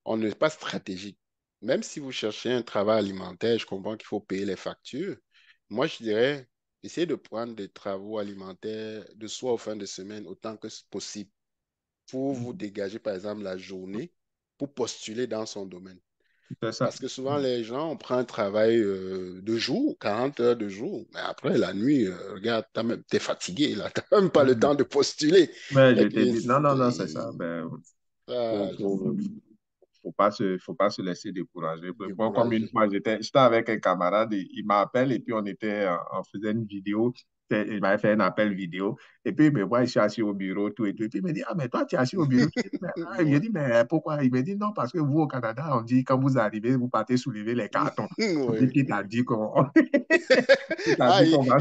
on n'est pas stratégique. Même si vous cherchez un travail alimentaire, je comprends qu'il faut payer les factures. Moi, je dirais, essayez de prendre des travaux alimentaires de soi aux fins de semaine autant que possible pour vous dégager, par exemple, la journée pour postuler dans son domaine. c'est ça. Parce que souvent, les gens, on prend un travail de jour, 40 heures de jour. Mais après, la nuit, regarde, t'es fatigué, là. T'as même pas le temps de postuler. Mais je Fait t'ai que, dit, non, non, non, c'est ça. Ben, faut, ah, faut, faut pas se laisser décourager. Comme une découragé. fois, j'étais avec un camarade, il m'appelle et puis on faisait une vidéo. il m'avait fait un appel vidéo. Et puis, il me voit, je suis assis au bureau, tout et tout. Et puis, il me dit, ah, mais toi, tu es assis au bureau. Je Ouais. dis, mais pourquoi? Il me dit, non, parce que vous, au Canada, on dit, quand vous arrivez, vous partez soulever les cartons. On dit, Ouais. qui t'a dit qu'on qui t'a Ah, dit qu'on va...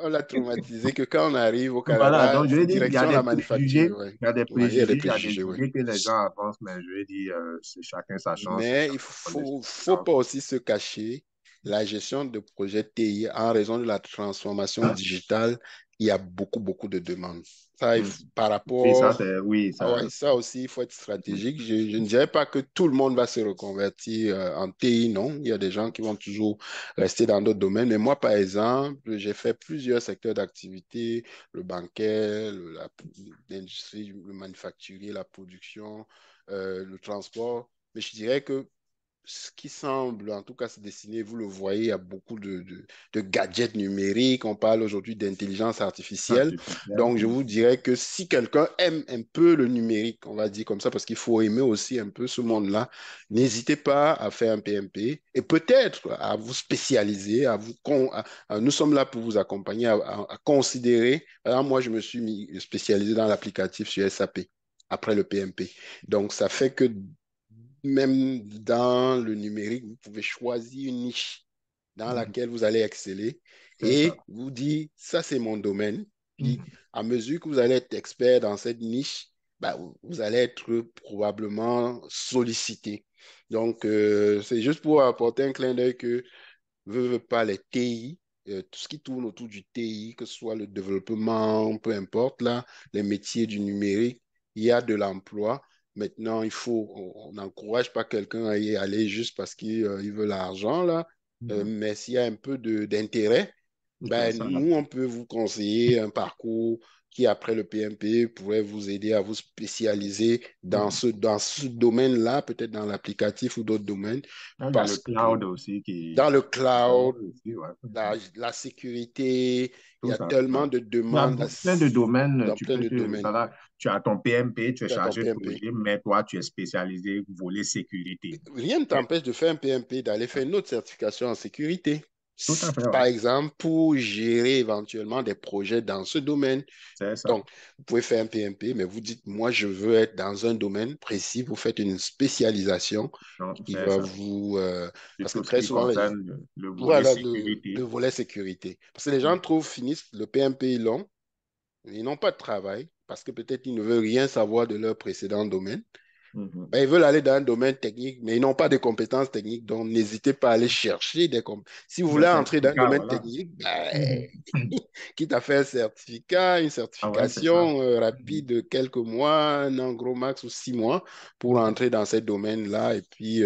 on l'a traumatisé que quand on arrive au Voilà, Canada, donc je lui c'est ai dit, il y a direction des la manufacture. préjugés, Ouais. il y a des Ouais, il y a des préjugés, il y a des préjugés, ouais. idées que les gens avancent, mais je lui ai dit, c'est chacun sa chance, c'est Mais il chacun son faut expérience. pas aussi se cacher. La gestion de projet TI, en raison de la transformation digitale, il y a beaucoup, beaucoup de demandes. Ça, Mm. par Oui, ça, rapport. c'est, oui, Ah ça, ouais, ça aussi, il faut être stratégique. Je ne dirais pas que tout le monde va se reconvertir en TI, non. Il y a des gens qui vont toujours rester dans d'autres domaines. Mais moi, par exemple, j'ai fait plusieurs secteurs d'activité, le bancaire, l'industrie, le manufacturier, la production, le transport. Mais je dirais que ce qui semble, en tout cas, se dessiner, vous le voyez, il y a beaucoup de gadgets numériques. On parle aujourd'hui d'intelligence artificielle. artificielle. Donc, je vous dirais que si quelqu'un aime un peu le numérique, on va dire comme ça, parce qu'il faut aimer aussi un peu ce monde-là, n'hésitez pas à faire un PMP et peut-être à vous spécialiser, nous sommes là pour vous accompagner, à considérer. Alors, moi, je me suis spécialisé dans l'applicatif sur SAP après le PMP. Donc, ça fait que même dans le numérique, vous pouvez choisir une niche dans Mhm. laquelle vous allez exceller C'est ça. et vous dire, ça c'est mon domaine. Puis, Mhm. à mesure que vous allez être expert dans cette niche, bah, vous allez être probablement sollicité. Donc, c'est juste pour apporter un clin d'œil que veut pas les TI, tout ce qui tourne autour du TI, que ce soit le développement, peu importe, là, les métiers du numérique, il y a de l'emploi. Maintenant, on n'encourage pas quelqu'un à y aller juste parce qu'il veut l'argent, là. Mhm. Mais s'il y a un peu d'intérêt, C'est ben, ça. nous, on peut vous conseiller un parcours qui, après le PMP, pourrait vous aider à vous spécialiser Mhm. dans ce domaine-là, peut-être dans l'applicatif ou d'autres domaines, Il y a le parce que cloud aussi dans le qui va cloud, aussi, ouais. la sécurité, il y Tout a ça, tout tellement ça. de Il y a demandes plein de domaines, dans plein de domaines. voilà, tu as ton PMP, tu es Tu as ton chargé de PMP. projet, mais toi, tu es spécialisé volet sécurité. Rien ne Et- t'empêche de faire un PMP, d'aller faire une autre certification en sécurité. Tout à fait, ouais. Par exemple, pour gérer éventuellement des projets dans ce domaine. C'est ça. Donc, vous pouvez faire un PMP, mais vous dites, moi, je veux être dans un domaine précis. Vous faites une spécialisation Non, qui c'est va ça. vous... Et parce que tout ce très qui souvent, concerne le volet voilà, le sécurité. volet sécurité. Parce que les gens finissent le PMP long, ils n'ont pas de travail parce que peut-être ils ne veulent rien savoir de leur précédent domaine. Mhm. Ben, ils veulent aller dans un domaine technique, mais ils n'ont pas de compétences techniques. Donc, n'hésitez pas à aller chercher des compétences. Si vous Des voulez entrer dans un certificats, domaine voilà. technique, ben, Mhm. quitte à faire un certificat, une Ah ouais, c'est ça. certification rapide Mhm. de quelques mois, un an gros max ou 6 mois pour Mhm. entrer dans ces domaines-là. Et puis,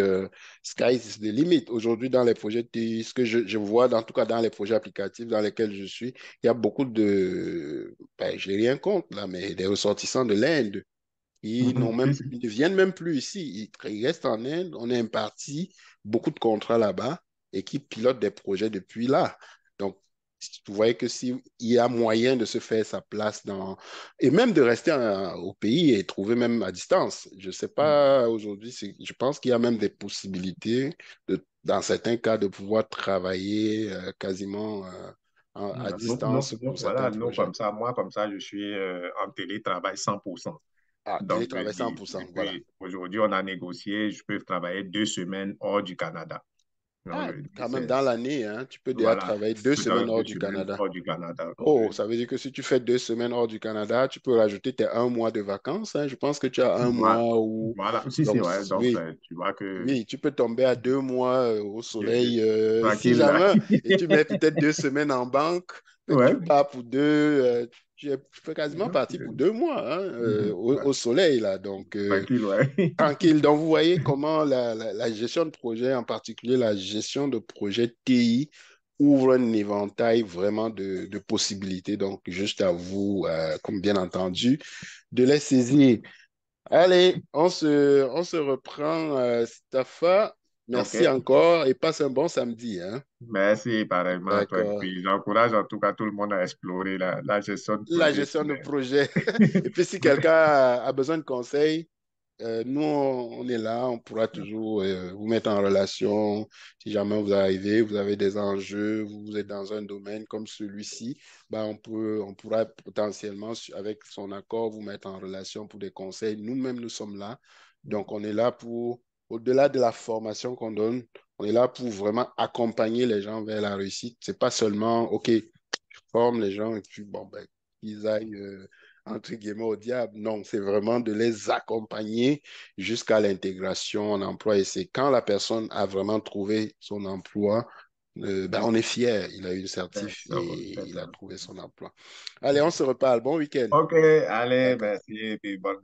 sky is the limit. Aujourd'hui, dans les projets, ce que je vois, en tout cas dans les projets applicatifs dans lesquels je suis, il y a beaucoup ben, je n'ai rien contre là, mais des ressortissants de l'Inde. Mhm. Si, si. Ils ne viennent même plus ici. Ils restent en Inde. On est imparti beaucoup de contrats là-bas et qui pilotent des projets depuis là. Donc, vous voyez que s'il y a moyen de se faire sa place et même de rester au pays et trouver même à distance. Je ne sais Mhm. pas aujourd'hui, je pense qu'il y a même des possibilités dans certains cas de pouvoir travailler quasiment à distance pour certains Voilà, nous, projets. comme ça, moi, comme ça, je suis en télétravail 100%. Ah, Donc, télétravail 100%, voilà. aujourd'hui, on a négocié, je peux travailler 2 semaines hors du Canada. Donc, Ah, je dis, quand même, dans l'année, hein, tu peux déjà voilà, travailler je deux peux semaines travailler hors deux du semaines Canada. hors du Canada. Donc, Oh, ça veut dire que si tu fais 2 semaines hors du Canada, tu peux rajouter tes 1 mois de vacances, hein. Je pense que tu as un voilà, mois où... voilà. Si, si, Donc, ouais. Donc, oui, tu vois que oui, tu peux tomber à 2 mois au je- soleil si tranquille là. jamais, et tu mets peut-être 2 semaines en banque, mais tu Ouais. pars pour tu peux quasiment partir pour 2 mois hein, Ouais. au soleil, là. Donc, Tranquille, ouais. tranquille. Donc, vous voyez comment la gestion de projet, en particulier la gestion de projet TI, ouvre un éventail vraiment de possibilités. Donc, juste à vous, comme bien entendu, de les saisir. Allez, on se reprend, Stafa. Merci OK. encore et passe un bon samedi, hein. Merci, pareillement à toi. Et D'accord. puis, j'encourage en tout cas tout le monde à explorer la gestion de La projet. gestion de projet. Et puis, si quelqu'un a besoin de conseils, Nous, on est là, on pourra toujours vous mettre en relation. Si jamais vous arrivez, vous avez des enjeux, vous êtes dans un domaine comme celui-ci, ben on pourra potentiellement, avec son accord, vous mettre en relation pour des conseils. Nous-mêmes, nous sommes là. Donc, on est là pour, au-delà de la formation qu'on donne, on est là pour vraiment accompagner les gens vers la réussite. C'est pas seulement, OK, je forme les gens et puis, bon, ben, qu'ils aillent entre guillemets au diable. Non, c'est vraiment de les accompagner jusqu'à l'intégration en emploi. Et c'est quand la personne a vraiment trouvé son emploi, ben on est fier. Il a eu une C'est certif ça, et c'est il ça. a trouvé son emploi. Allez, on se reparle. Bon week-end. OK, allez, D'accord. merci et puis bonne